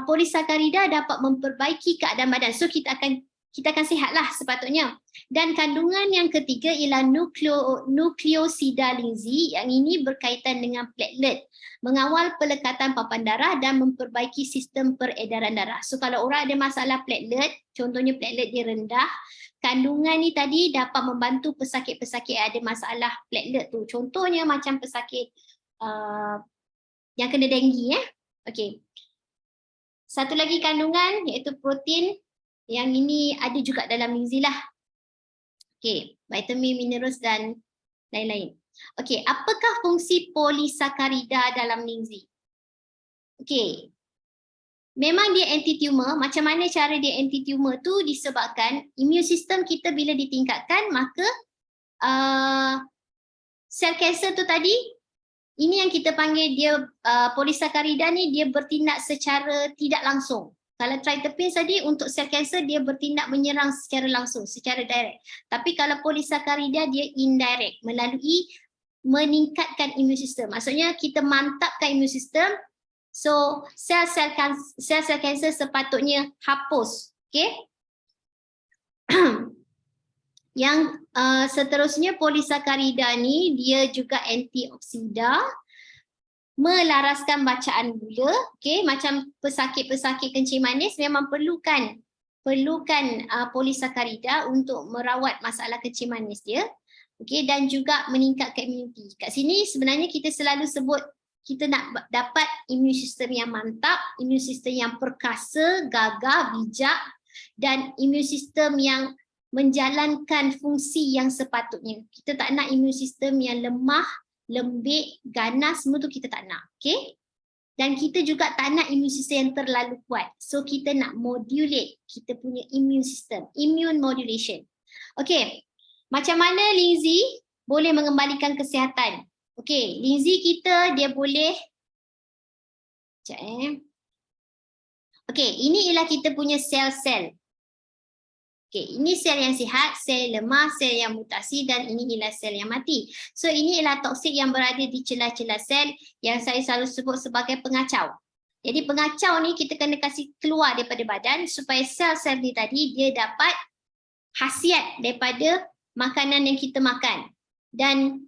polisakarida dapat memperbaiki keadaan badan. So kita akan sihatlah sepatutnya. Dan kandungan yang ketiga ialah nukleosida Lindsay, yang ini berkaitan dengan platelet, mengawal pelekatan papan darah dan memperbaiki sistem peredaran darah. So kalau orang ada masalah platelet, contohnya platelet dia rendah, kandungan ni tadi dapat membantu pesakit-pesakit yang ada masalah platelet tu. Contohnya macam pesakit yang kena denggi. Okey. Satu lagi kandungan iaitu protein, yang ini ada juga dalam Lindsay lah. Okey, vitamin, minerals dan lain-lain. Okey, apakah fungsi polisakarida dalam Lindsay? Okey. Memang dia anti-tumor. Macam mana cara dia anti-tumor tu disebabkan immune system kita bila ditingkatkan, maka sel kanser tu tadi, ini yang kita panggil dia polisakarida ni, dia bertindak secara tidak langsung. Kalau triterpenes tadi untuk sel kanser dia bertindak menyerang secara langsung, secara direct. Tapi kalau polisakarida dia indirect, melalui meningkatkan immune system. Maksudnya kita mantapkan immune system. So sel-sel kanser sepatutnya hapus. Okay. Yang seterusnya polisakarida ni dia juga antioksida, melaraskan bacaan gula. Okay, macam pesakit-pesakit kencing manis memang perlukan polisakarida untuk merawat masalah kencing manis dia. Okay, dan juga meningkatkan imuniti. Kat sini sebenarnya kita selalu sebut kita nak dapat immune system yang mantap, immune system yang perkasa, gagah, bijak, dan immune system yang menjalankan fungsi yang sepatutnya. Kita tak nak immune system yang lemah, lembik, ganas, semua tu kita tak nak. Okay? Dan kita juga tak nak immune system yang terlalu kuat. So kita nak modulate kita punya immune system, immune modulation. Okay, macam mana Lindsay boleh mengembalikan kesihatan? Okay, Lindsay kita dia boleh, okay, ini ialah kita punya sel-sel. Okay, ini sel yang sihat, sel lemah, sel yang mutasi, dan ini ialah sel yang mati. So ini ialah toksik yang berada di celah-celah sel yang saya selalu sebut sebagai pengacau. Jadi pengacau ni kita kena kasih keluar daripada badan supaya sel-sel ni tadi dia dapat khasiat daripada makanan yang kita makan. Dan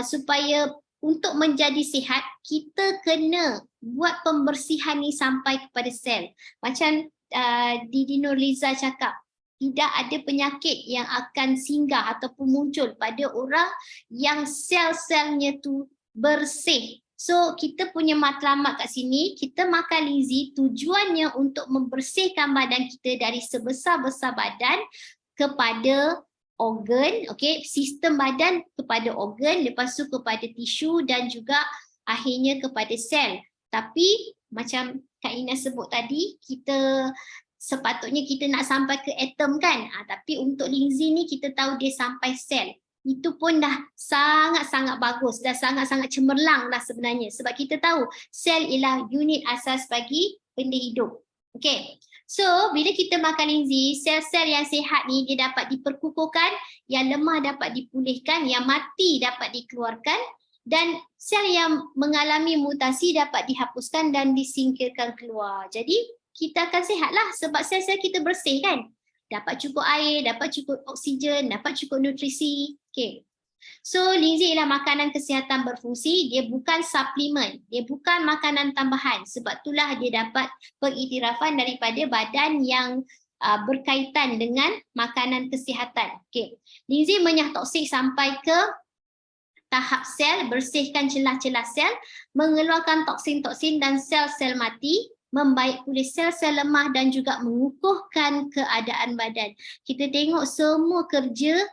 supaya untuk menjadi sihat, kita kena buat pembersihan ni sampai kepada sel. Macam Didi Nurliza cakap, tidak ada penyakit yang akan singgah ataupun muncul pada orang yang sel-selnya tu bersih. So kita punya matlamat kat sini, kita makan Lindsay tujuannya untuk membersihkan badan kita dari sebesar-besar badan kepada organ, okay, sistem badan kepada organ, lepas tu kepada tisu dan juga akhirnya kepada sel. Tapi macam Kak Ina sebut tadi, kita sepatutnya kita nak sampai ke atom kan, tapi untuk Lindsay ni kita tahu dia sampai sel. Itu pun dah sangat-sangat bagus, dah sangat-sangat cemerlang lah sebenarnya, sebab kita tahu sel ialah unit asas bagi benda hidup. Okay, so bila kita makan Lindsay, sel-sel yang sihat ni dia dapat diperkukuhkan, yang lemah dapat dipulihkan, yang mati dapat dikeluarkan, dan sel yang mengalami mutasi dapat dihapuskan dan disingkirkan keluar. Jadi kita akan sihatlah sebab sel-sel kita bersih kan. Dapat cukup air, dapat cukup oksigen, dapat cukup nutrisi. Okay. So Lindsay ialah makanan kesihatan berfungsi, dia bukan suplemen, dia bukan makanan tambahan. Sebab itulah dia dapat pengiktirafan daripada badan yang berkaitan dengan makanan kesihatan. Okay. Lindsay menyah toksik sampai ke tahap sel, bersihkan celah-celah sel, mengeluarkan toksin-toksin dan sel-sel mati, membaik pulih sel-sel lemah dan juga mengukuhkan keadaan badan. Kita tengok semua kerja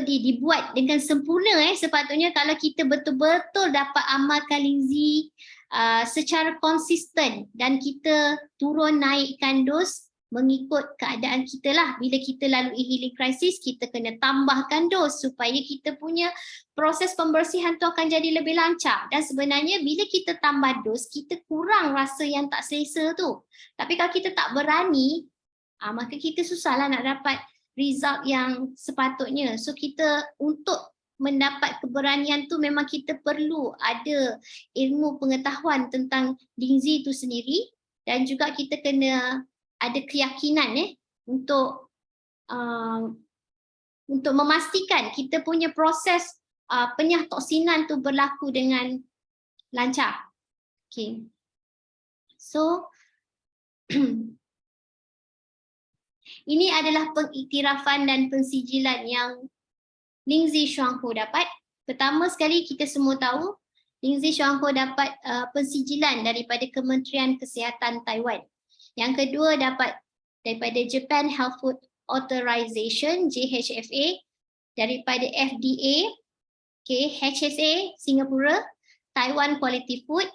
dibuat dengan sempurna sepatutnya kalau kita betul-betul dapat amalkan Lindsay secara konsisten dan kita turun naikkan dos mengikut keadaan kita lah. Bila kita lalui healing crisis, kita kena tambahkan dos supaya kita punya proses pembersihan tu akan jadi lebih lancar. Dan sebenarnya bila kita tambah dos, kita kurang rasa yang tak selesa tu. Tapi kalau kita tak berani, maka kita susahlah nak dapat result yang sepatutnya. So kita untuk mendapat keberanian tu memang kita perlu ada ilmu pengetahuan tentang Lingzi itu sendiri, dan juga kita kena ada keyakinan untuk memastikan kita punya proses penyah toksinan tu berlaku dengan lancar. Okay. So ini adalah pengiktirafan dan pensijilan yang Lingzi Shuangho dapat. Pertama sekali kita semua tahu Lingzi Shuangho dapat pensijilan daripada Kementerian Kesihatan Taiwan. Yang kedua dapat daripada Japan Health Food Authorization JHFA, daripada FDA, HSA Singapura, Taiwan Quality Food,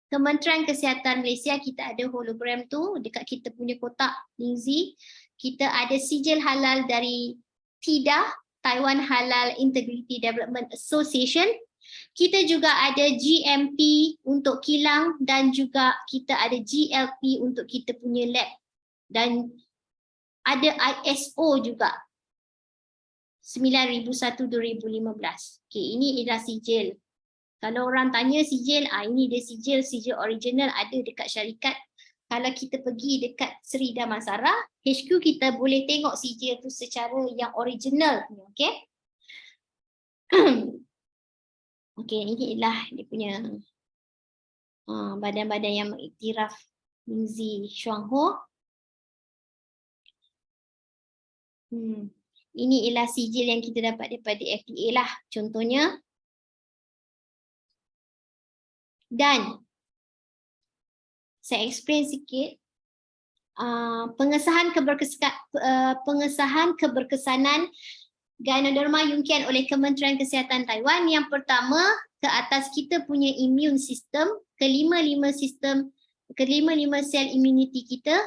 Kementerian Kesihatan Malaysia. Kita ada hologram tu dekat kita punya kotak Lingzi. Kita ada sijil halal dari TIDA, Taiwan Halal Integrity Development Association. Kita juga ada GMP untuk kilang, dan juga kita ada GLP untuk kita punya lab, dan ada ISO juga 9001-2015. Ini ialah sijil. Kalau orang tanya sijil, ini dia sijil original ada dekat syarikat. Kalau kita pergi dekat Seri Damansara, HQ kita boleh tengok sijil tu secara yang original. Okay? Okay, ini ialah dia punya badan-badan yang mengiktiraf Lingzi Shuangho. Ini ialah sijil yang kita dapat daripada FDA lah contohnya. Dan saya explain sikit pengesahan keberkesanan Ganoderma Yunqian oleh Kementerian Kesihatan Taiwan. Yang pertama, ke atas kita punya immune system, kelima-lima sel immunity kita,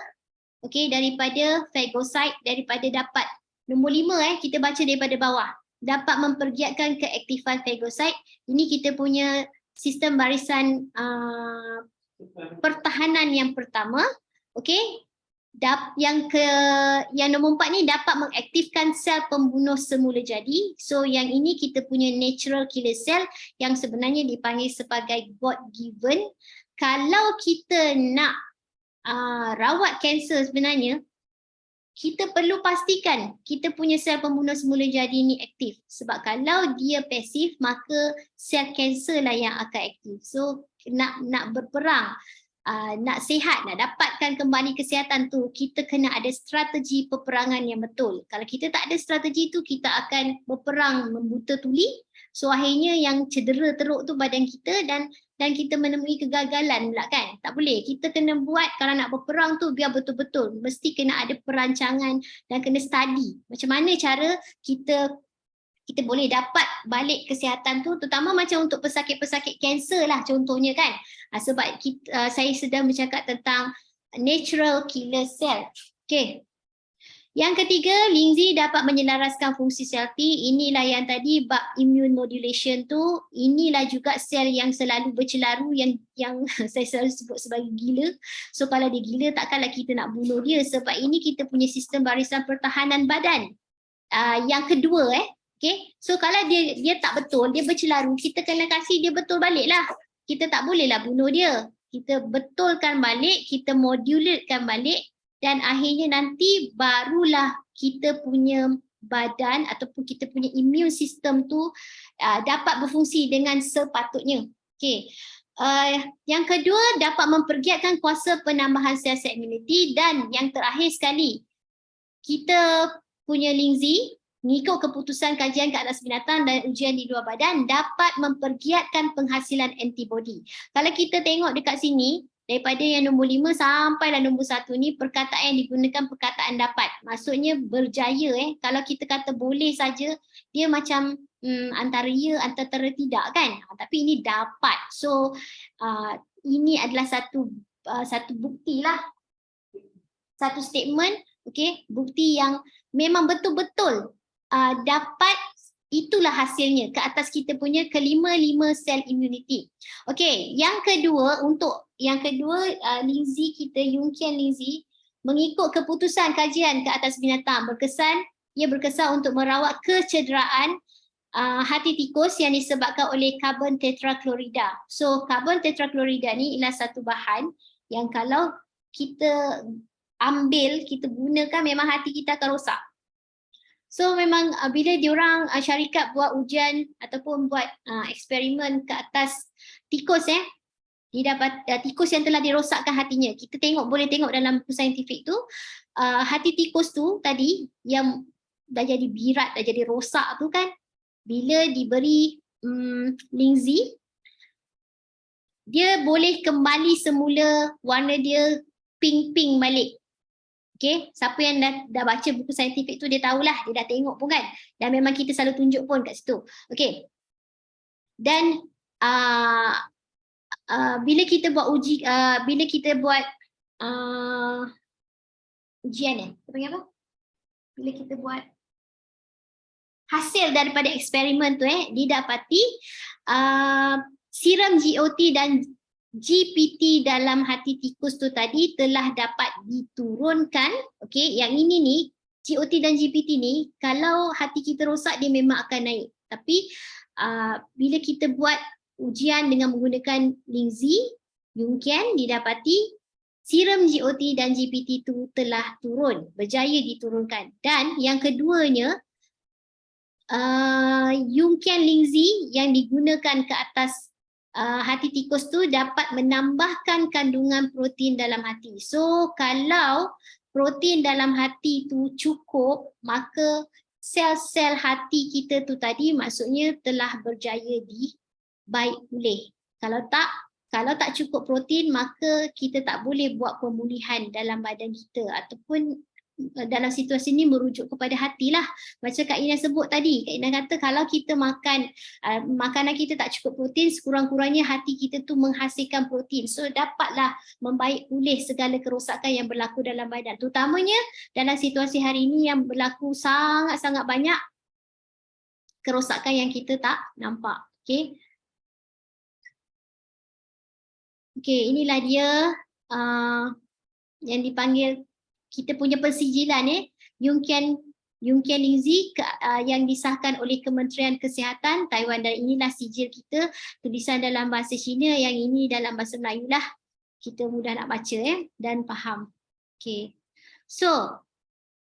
daripada phagocyte, daripada dapat nombor 5 kita baca daripada bawah, dapat mempergiatkan keaktifan phagocyte. Ini kita punya sistem barisan pertahanan yang pertama. Yang nombor 4 ni dapat mengaktifkan sel pembunuh semula jadi. So yang ini kita punya natural killer cell yang sebenarnya dipanggil sebagai God given. Kalau kita nak rawat kanser sebenarnya, kita perlu pastikan kita punya sel pembunuh semula jadi ni aktif. Sebab kalau dia pasif, maka sel kanser lah yang akan aktif. So nak berperang, nak sihat, nak dapatkan kembali kesihatan tu, kita kena ada strategi peperangan yang betul. Kalau kita tak ada strategi tu, kita akan berperang membuta tuli. So akhirnya yang cedera teruk tu badan kita, dan kita menemui kegagalan pula kan. Tak boleh. Kita kena buat, kalau nak berperang tu biar betul-betul. Mesti kena ada perancangan dan kena study. Macam mana cara kita boleh dapat balik kesihatan tu, terutama macam untuk pesakit-pesakit kanser lah contohnya kan. Sebab saya sedang bercakap tentang natural killer cell. Yang ketiga, Lingzi dapat menyelaraskan fungsi sel T. Inilah yang tadi bab immune modulation tu. Inilah juga sel yang selalu bercelaru, yang saya selalu sebut sebagai gila. So kalau dia gila, takkanlah kita nak bunuh dia, sebab ini kita punya sistem barisan pertahanan badan. Yang kedua so kalau dia tak betul, dia bercelaru, kita kena kasih dia betul balik lah. Kita tak bolehlah bunuh dia. Kita betulkan balik, kita modulatekan balik, dan akhirnya nanti barulah kita punya badan ataupun kita punya immune system tu dapat berfungsi dengan sepatutnya. Yang kedua, dapat mempergiatkan kuasa penambahan sel-sel immunity. Dan yang terakhir sekali, kita punya Lingzi mengikut keputusan kajian ke atas binatang dan ujian di luar badan dapat mempergiatkan penghasilan antibody. Kalau kita tengok dekat sini, daripada yang nombor 5 sampai nombor 1 ni, perkataan yang digunakan perkataan dapat. Maksudnya berjaya. Kalau kita kata boleh saja, dia macam antara ya, antara tidak kan. Tapi ini dapat. So ini adalah satu bukti lah. Satu statement, bukti yang memang betul-betul dapat, itulah hasilnya ke atas kita punya kelima-lima sel immunity. Yang kedua, Lingzi kita, Yunqian Lingzi, mengikut keputusan kajian ke atas binatang berkesan ia berkesan untuk merawat kecederaan hati tikus yang disebabkan oleh karbon tetraklorida. So karbon tetraklorida ni ialah satu bahan yang kalau kita ambil, kita gunakan, memang hati kita akan rosak. So memang bila diorang syarikat buat ujian ataupun buat eksperimen ke atas tikus dia dapat tikus yang telah dirosakkan hatinya. Kita boleh tengok dalam buku saintifik tu hati tikus tu tadi yang dah jadi birat, dah jadi rosak tu kan, bila diberi Lingzi, dia boleh kembali semula warna dia pink-pink balik. Okay, siapa yang dah baca buku saintifik tu dia tahulah, dia dah tengok pun kan. Dan memang kita selalu tunjuk pun kat situ. Okay. Dan bila kita buat ujian apa panggil apa? Bila kita buat hasil daripada eksperimen tu didapati serum GOT dan GPT dalam hati tikus tu tadi telah dapat diturunkan. Okey, yang ini ni GOT dan GPT ni kalau hati kita rosak dia memang akan naik. Tapi bila kita buat ujian dengan menggunakan Lingzi, Yungkian, didapati serum GOT dan GPT tu telah turun, berjaya diturunkan. Dan yang keduanya, Yungkian Lingzi yang digunakan ke atas hati tikus tu dapat menambahkan kandungan protein dalam hati. So kalau protein dalam hati tu cukup, maka sel-sel hati kita tu tadi maksudnya telah berjaya baik pulih. Kalau tak cukup protein, maka kita tak boleh buat pemulihan dalam badan kita, ataupun dalam situasi ini merujuk kepada hati lah. Macam Kak Ina sebut tadi, Kak Ina kata kalau kita makan makanan kita tak cukup protein, sekurang-kurangnya hati kita tu menghasilkan protein. So dapatlah membaik pulih segala kerosakan yang berlaku dalam badan. Terutamanya dalam situasi hari ini yang berlaku sangat-sangat banyak kerosakan yang kita tak nampak. Okay. Okay, inilah dia yang dipanggil kita punya persijilan Yungkian Lingzi yang disahkan oleh Kementerian Kesihatan Taiwan, dan inilah sijil kita, tulisan dalam bahasa Cina, yang ini dalam bahasa Melayu lah. Kita mudah nak baca dan faham. Okay. So,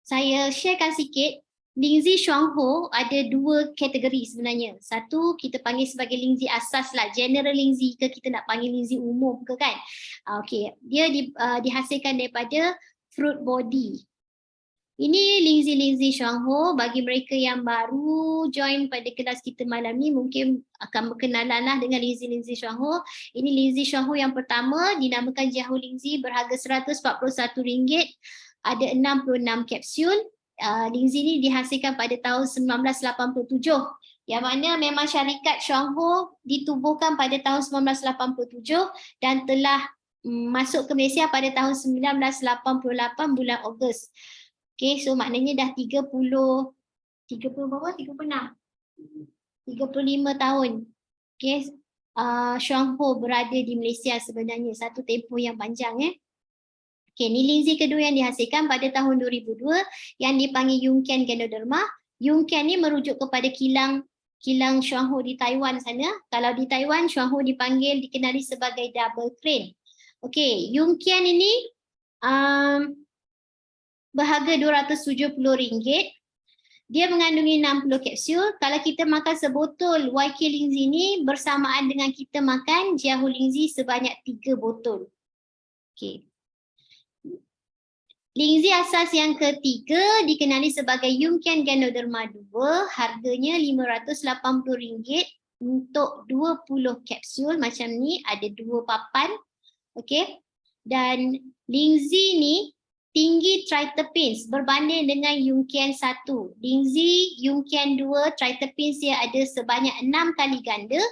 saya sharekan sikit. Lingzi Shuangho ada dua kategori sebenarnya. Satu kita panggil sebagai Lingzi asas lah, general Lingzi ke kita nak panggil Lingzi umum ke kan. Okay. Dia dihasilkan daripada fruit body. Ini Lingzi Shuangho. Bagi mereka yang baru join pada kelas kita malam ni mungkin akan berkenalan lah dengan Lingzi Shuangho. Ini Lingzi Shuangho yang pertama, dinamakan Jiahu Lingzi, berharga RM141. Ada 66 kapsul. Lingzi ni dihasilkan pada tahun 1987, yang mana memang syarikat Shuangho ditubuhkan pada tahun 1987 dan telah masuk ke Malaysia pada tahun 1988 bulan Ogos. Okay, so maknanya dah 35 tahun. Okay, Shuangho berada di Malaysia sebenarnya, satu tempoh yang panjang Okay, ni Lingzi kedua yang dihasilkan pada tahun 2002 yang dipanggil Yungkian Ganoderma. Yungkian ni merujuk kepada kilang Shuangho di Taiwan sana. Kalau di Taiwan, Shuangho dikenali sebagai double crane. Okay, Yungkian ini berharga RM270. Dia mengandungi 60 kapsul. Kalau kita makan sebotol YK Lingzi ni bersamaan dengan kita makan Jiahu Lingzi sebanyak 3 botol. Okay. Lingzi asas yang ketiga dikenali sebagai Yungkian Ganoderma 2, harganya RM580 untuk 20 kapsul macam ni, ada 2 papan. Okey. Dan Lingzi ni tinggi triterpenes berbanding dengan Yungkian 1. Lingzi Yungkian 2 triterpenes dia ada sebanyak 6 kali ganda,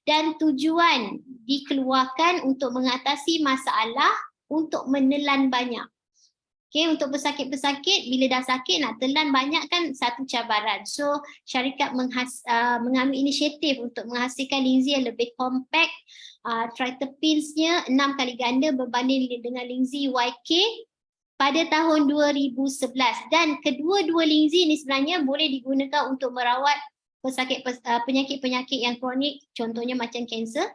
dan tujuan dikeluarkan untuk mengatasi masalah untuk menelan banyak. Okay, untuk pesakit-pesakit, bila dah sakit nak telan banyak kan satu cabaran. So, syarikat mengambil inisiatif untuk menghasilkan Lingzi yang lebih compact. Triterpenes-nya 6 kali ganda berbanding dengan Lingzi YK pada tahun 2011 dan kedua-dua Lingzi ni sebenarnya boleh digunakan untuk merawat penyakit-penyakit yang kronik, contohnya macam kanser.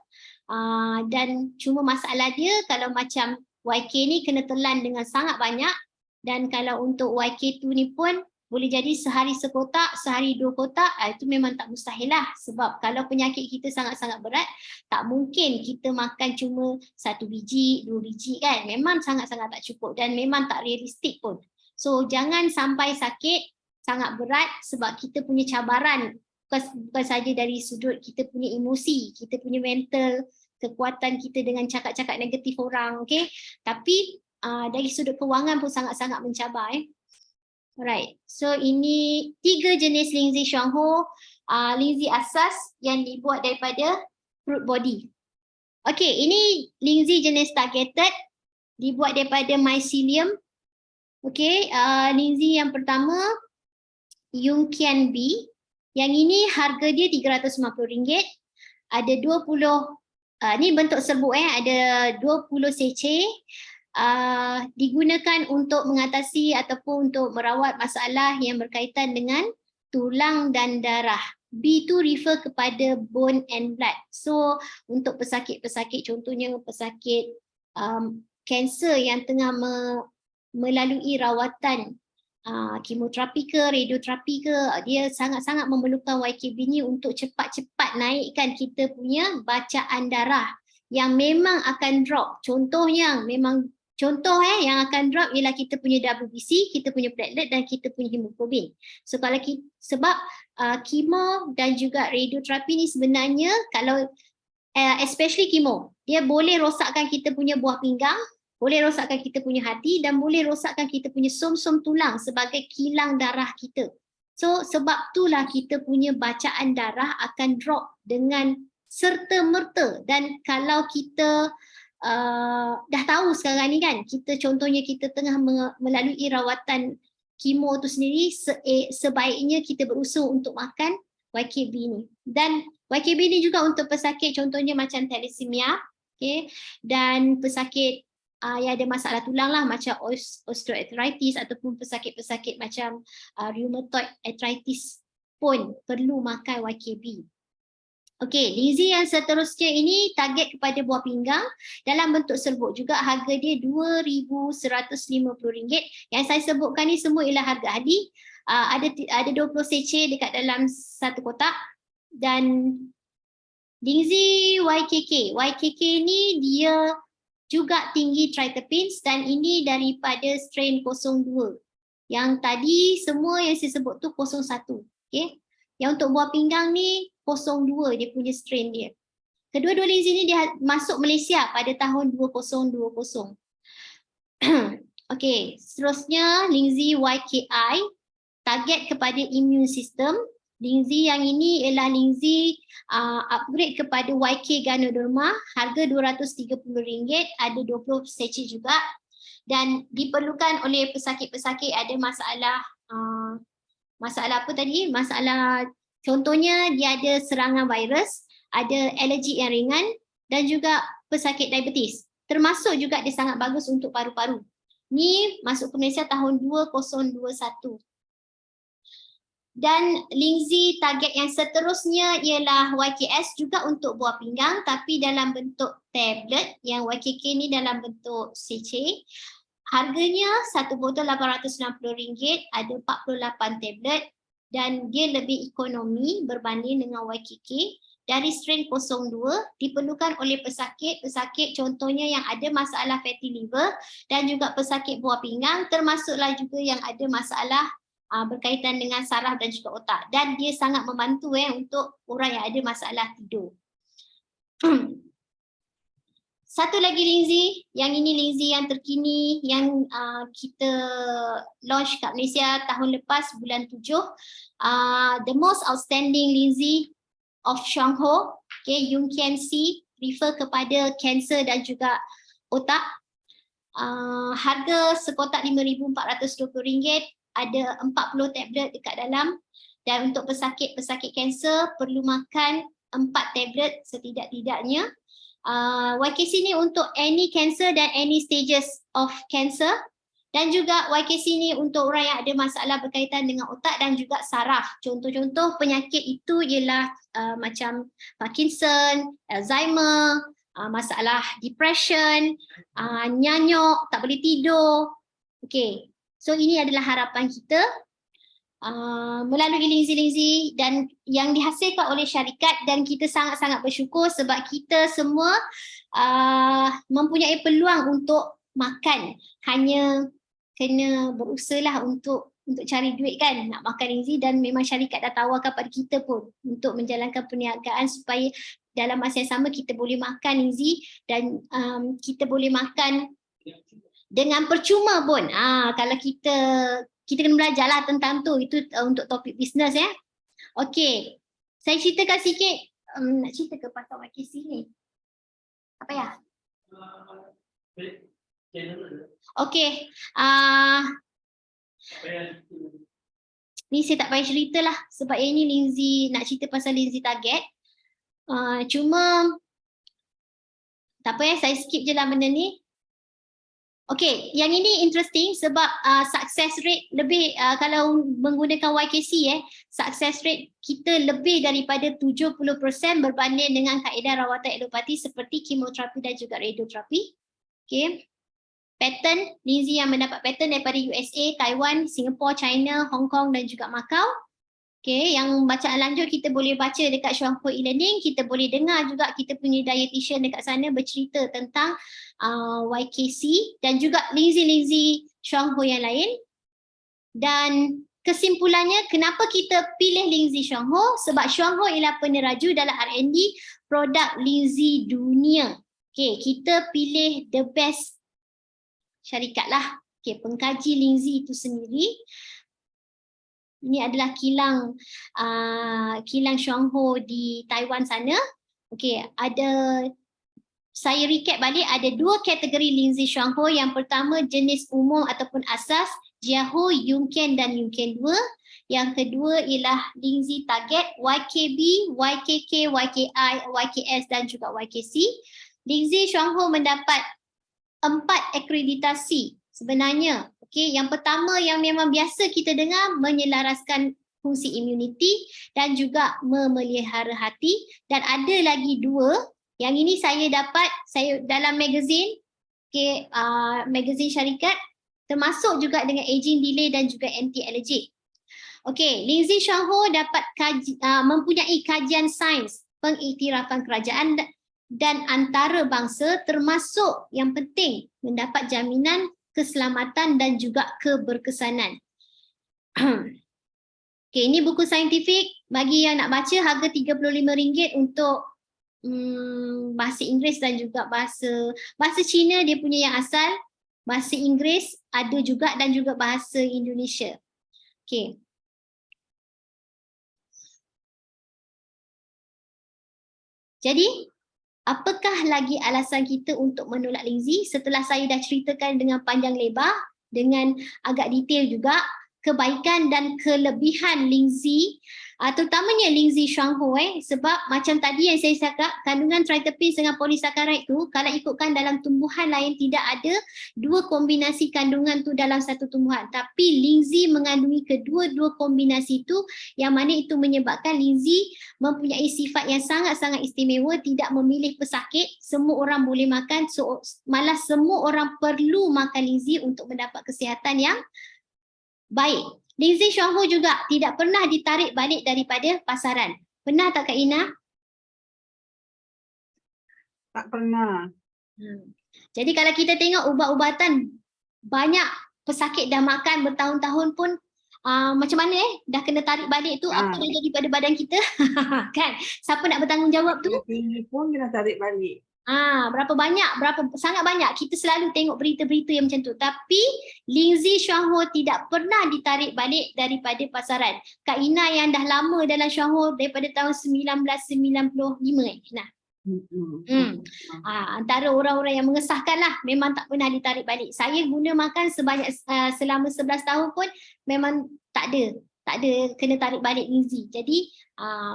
Dan cuma masalah dia kalau macam YK ni kena telan dengan sangat banyak, dan kalau untuk YK2 ni pun boleh jadi sehari sekotak, sehari 2 kotak, itu memang tak mustahil lah. Sebab kalau penyakit kita sangat-sangat berat, tak mungkin kita makan cuma 1 biji, 2 biji kan. Memang sangat-sangat tak cukup dan memang tak realistik pun. So jangan sampai sakit sangat berat sebab kita punya cabaran bukan saja dari sudut kita punya emosi, kita punya mental, kekuatan kita dengan cakap-cakap negatif orang, okay? Tapi dari sudut kewangan pun sangat-sangat mencabar. Alright, so ini 3 jenis Lingzi Shuangho, Lingzi asas yang dibuat daripada fruit body. Okay, ini Lingzi jenis targeted, dibuat daripada mycelium. Okay, Lingzi yang pertama, Yunqian B. Yang ini harga dia RM350. Ada 20, ni bentuk serbuk ada 20 cc. Digunakan untuk mengatasi ataupun untuk merawat masalah yang berkaitan dengan tulang dan darah. B tu refer kepada bone and blood. So untuk pesakit-pesakit, contohnya pesakit kanser yang tengah melalui rawatan kemoterapi ke, radioterapi ke, dia sangat-sangat memerlukan YKB ni untuk cepat-cepat naikkan kita punya bacaan darah yang memang akan drop. Contoh yang akan drop ialah kita punya WBC, kita punya platelet dan kita punya hemoglobin. So kalau sebab kemo dan juga radioterapi ni sebenarnya kalau especially kemo, dia boleh rosakkan kita punya buah pinggang, boleh rosakkan kita punya hati dan boleh rosakkan kita punya som-som tulang sebagai kilang darah kita. So sebab itulah kita punya bacaan darah akan drop dengan serta-merta. Dan kalau kita dah tahu sekarang ni kan, kita contohnya kita tengah melalui rawatan kemo tu sendiri, sebaiknya kita berusaha untuk makan YKB ni. Dan YKB ni juga untuk pesakit contohnya macam thalassemia, okay, dan pesakit yang ada masalah tulang lah macam osteoarthritis ataupun pesakit-pesakit macam rheumatoid arthritis pun perlu makan YKB. Okey, Lingzi yang seterusnya ini target kepada buah pinggang dalam bentuk serbuk juga, harga dia RM2,150. Yang saya sebutkan ni semua ialah harga hadi. Ada 20 cc dekat dalam satu kotak. Dan Lingzi YKK. YKK ni dia juga tinggi triterpenes dan ini daripada strain 02. Yang tadi semua yang saya sebut tu 01. Okay? Yang untuk buah pinggang ni 02 dia punya strain dia. Kedua-dua Lingzi ni dia masuk Malaysia pada tahun 2020. Okey, seterusnya Lingzi YKI target kepada immune system. Lingzi yang ini ialah Lingzi upgrade kepada YK Ganoderma, harga RM230, ada 20 cc juga dan diperlukan oleh pesakit-pesakit ada masalah apa tadi? Masalah contohnya dia ada serangan virus, ada alergi yang ringan dan juga pesakit diabetes. Termasuk juga dia sangat bagus untuk paru-paru. Ni masuk ke Malaysia tahun 2021. Dan Lingzi target yang seterusnya ialah YKS juga untuk buah pinggang tapi dalam bentuk tablet, yang YKK ni dalam bentuk cc. Harganya satu botol RM860, ada 48 tablet dan dia lebih ekonomi berbanding dengan YKK. Dari strain 02 diperlukan oleh pesakit contohnya yang ada masalah fatty liver dan juga pesakit buah pinggang, termasuklah juga yang ada masalah berkaitan dengan saraf dan juga otak, dan dia sangat membantu untuk orang yang ada masalah tidur. Satu lagi Lingzi, yang ini Lingzi yang terkini yang kita launch kat Malaysia tahun lepas bulan 7. The most outstanding Lingzi of Shuangho, okay, Yunqian C, refer kepada kanser dan juga otak. Harga sekotak RM5,420, ada 40 tablet dekat dalam, dan untuk pesakit-pesakit kanser perlu makan 4 tablet setidak-tidaknya. YKC ni untuk any cancer dan any stages of cancer, Dan juga YKC ni untuk orang yang ada masalah berkaitan dengan otak dan juga saraf. Contoh-contoh penyakit itu ialah macam Parkinson, Alzheimer, masalah depression, nyanyuk, tak boleh tidur. Okay, so ini adalah harapan kita melalui Lingzi dan yang dihasilkan oleh syarikat, dan kita sangat-sangat bersyukur sebab kita semua mempunyai peluang untuk makan. Hanya kena berusahalah untuk cari duit kan, nak makan Lingzi, dan memang syarikat dah tawarkan pada kita pun untuk menjalankan perniagaan supaya dalam masa yang sama kita boleh makan Lingzi dan kita boleh makan dengan percuma pun. Kalau kita kena belajarlah tentang tu, itu untuk topik bisnes ya. Okey, saya ceritakan sikit, nak cerita ke pasal YKC ni? Apa ya? Okey, ni saya tak payah cerita lah sebab yang ni Lingzi, nak cerita pasal Lingzi target. Cuma tak apa saya skip je lah benda ni. Okey, yang ini interesting sebab success rate lebih, kalau menggunakan YKC success rate kita lebih daripada 70% berbanding dengan kaedah rawatan alopati seperti kemoterapi dan juga radioterapi. Okey. Patent, Lingzi yang mendapat patent daripada USA, Taiwan, Singapore, China, Hong Kong dan juga Macau. Okay, yang bacaan lanjut kita boleh baca dekat Xuanghou e-learning, kita boleh dengar juga kita punya dietitian dekat sana bercerita tentang YKC dan juga Lingzi Xuanghou yang lain. Dan kesimpulannya, kenapa kita pilih Lingzi Xuanghou? Sebab Xuanghou ialah peneraju dalam R&D produk Lingzi dunia. Okay, kita pilih the best syarikat lah. Okay, pengkaji Lingzi itu sendiri. Ini adalah kilang Xuanghou di Taiwan sana. Okey, saya recap balik, ada dua kategori Lingzi Xuanghou. Yang pertama jenis umum ataupun asas, Jiahu, Yunqian dan Yunqian 2. Yang kedua ialah Lingzi target, YKB, YKK, YKI, YKS dan juga YKC. Lingzi Xuanghou mendapat 4 akreditasi sebenarnya. Okay, yang pertama yang memang biasa kita dengar, menyelaraskan fungsi imuniti dan juga memelihara hati. Dan ada lagi 2, yang ini saya dapat dalam magazine, okay, magazine syarikat, termasuk juga dengan aging delay dan juga anti-allergic. Okay, Lingzi Xuanghou dapat mempunyai kajian sains, pengiktirafan kerajaan dan antarabangsa, termasuk yang penting mendapat jaminan keselamatan dan juga keberkesanan. Okay, ini buku saintifik. Bagi yang nak baca, harga RM35 untuk bahasa Inggeris dan juga bahasa Cina dia punya yang asal, bahasa Inggeris ada juga dan juga bahasa Indonesia. Okay. Jadi, apakah lagi alasan kita untuk menolak Lingzi? Setelah saya dah ceritakan dengan panjang lebar, dengan agak detail juga, kebaikan dan kelebihan Lingzi, terutamanya Lingzi Xuanghou sebab macam tadi yang saya cakap, kandungan triterpenes dengan polisakarid tu kalau ikutkan dalam tumbuhan lain tidak ada 2 kombinasi kandungan tu dalam satu tumbuhan, tapi Lingzi mengandungi kedua-dua kombinasi tu, yang mana itu menyebabkan Lingzi mempunyai sifat yang sangat-sangat istimewa, tidak memilih pesakit, semua orang boleh makan, malah semua orang perlu makan Lingzi untuk mendapat kesihatan yang baik. Lingzi Xuanghou juga tidak pernah ditarik balik daripada pasaran. Pernah tak Kak Ina? Tak pernah. Jadi kalau kita tengok ubat-ubatan, banyak pesakit dah makan bertahun-tahun pun macam mana dah kena tarik balik tu, apa yang jadi pada badan kita? Kan? Siapa nak bertanggungjawab tu? Tinggi pun kena tarik balik. Sangat banyak kita selalu tengok berita-berita yang macam tu, tapi Lingzi Xuanghou tidak pernah ditarik balik daripada pasaran. Kak Ina yang dah lama dalam Xuanghou daripada tahun 1995 Ina. Antara orang-orang yang mengesahkan lah, memang tak pernah ditarik balik. Saya guna makan selama 11 tahun pun memang tak ada kena tarik balik Lingzi. Jadi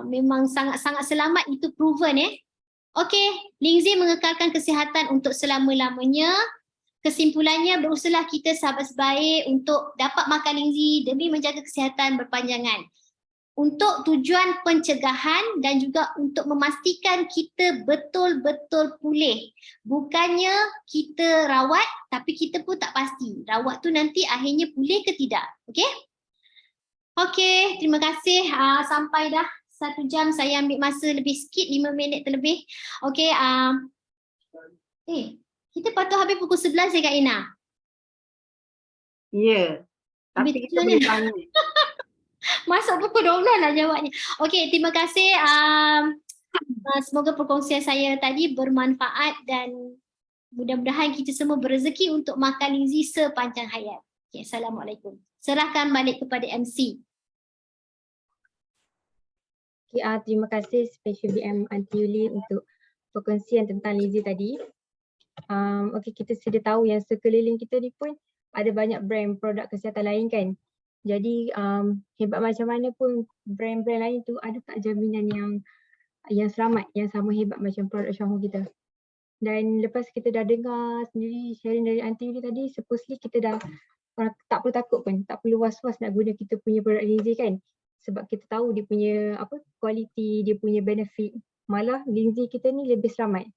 memang sangat-sangat selamat, itu proven Okey, Lingzi mengekalkan kesihatan untuk selama-lamanya. kesimpulannya berusahalah kita sahabat sebaik untuk dapat makan Lingzi demi menjaga kesihatan berpanjangan. Untuk tujuan pencegahan dan juga untuk memastikan kita betul-betul pulih. Bukannya kita rawat tapi kita pun tak pasti rawat tu nanti akhirnya pulih ke tidak. Okey? Okey, terima kasih. Sampai dah 1 jam, saya ambil masa lebih sikit, 5 minit terlebih. Okey, kita patut habis pukul 11 Kak Ina. Ya. Tapi Habis kita tu boleh mana? tanya. Masuk pukul 12 lah jawabnya. Okey, terima kasih. Semoga perkongsian saya tadi bermanfaat dan mudah-mudahan kita semua berrezeki untuk makan Lingzi sepanjang hayat. Okay, Assalamualaikum. Serahkan balik kepada MC. Okay, terima kasih Special BM Aunty Yuli untuk perkongsian tentang Lingzi tadi. Okay, kita sudah tahu yang sekeliling kita ni pun ada banyak brand produk kesihatan lain kan. Jadi hebat macam mana pun brand-brand lain tu ada tak jaminan yang selamat, yang sama hebat macam produk Syahmu kita. Dan lepas kita dah dengar sendiri sharing dari Aunty Yuli tadi, supposedly kita dah tak perlu takut pun, tak perlu was-was nak guna kita punya produk Lingzi kan. Sebab kita tahu dia punya kualiti, dia punya benefit. Malah Lingzi kita ni lebih selamat.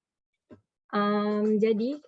Jadi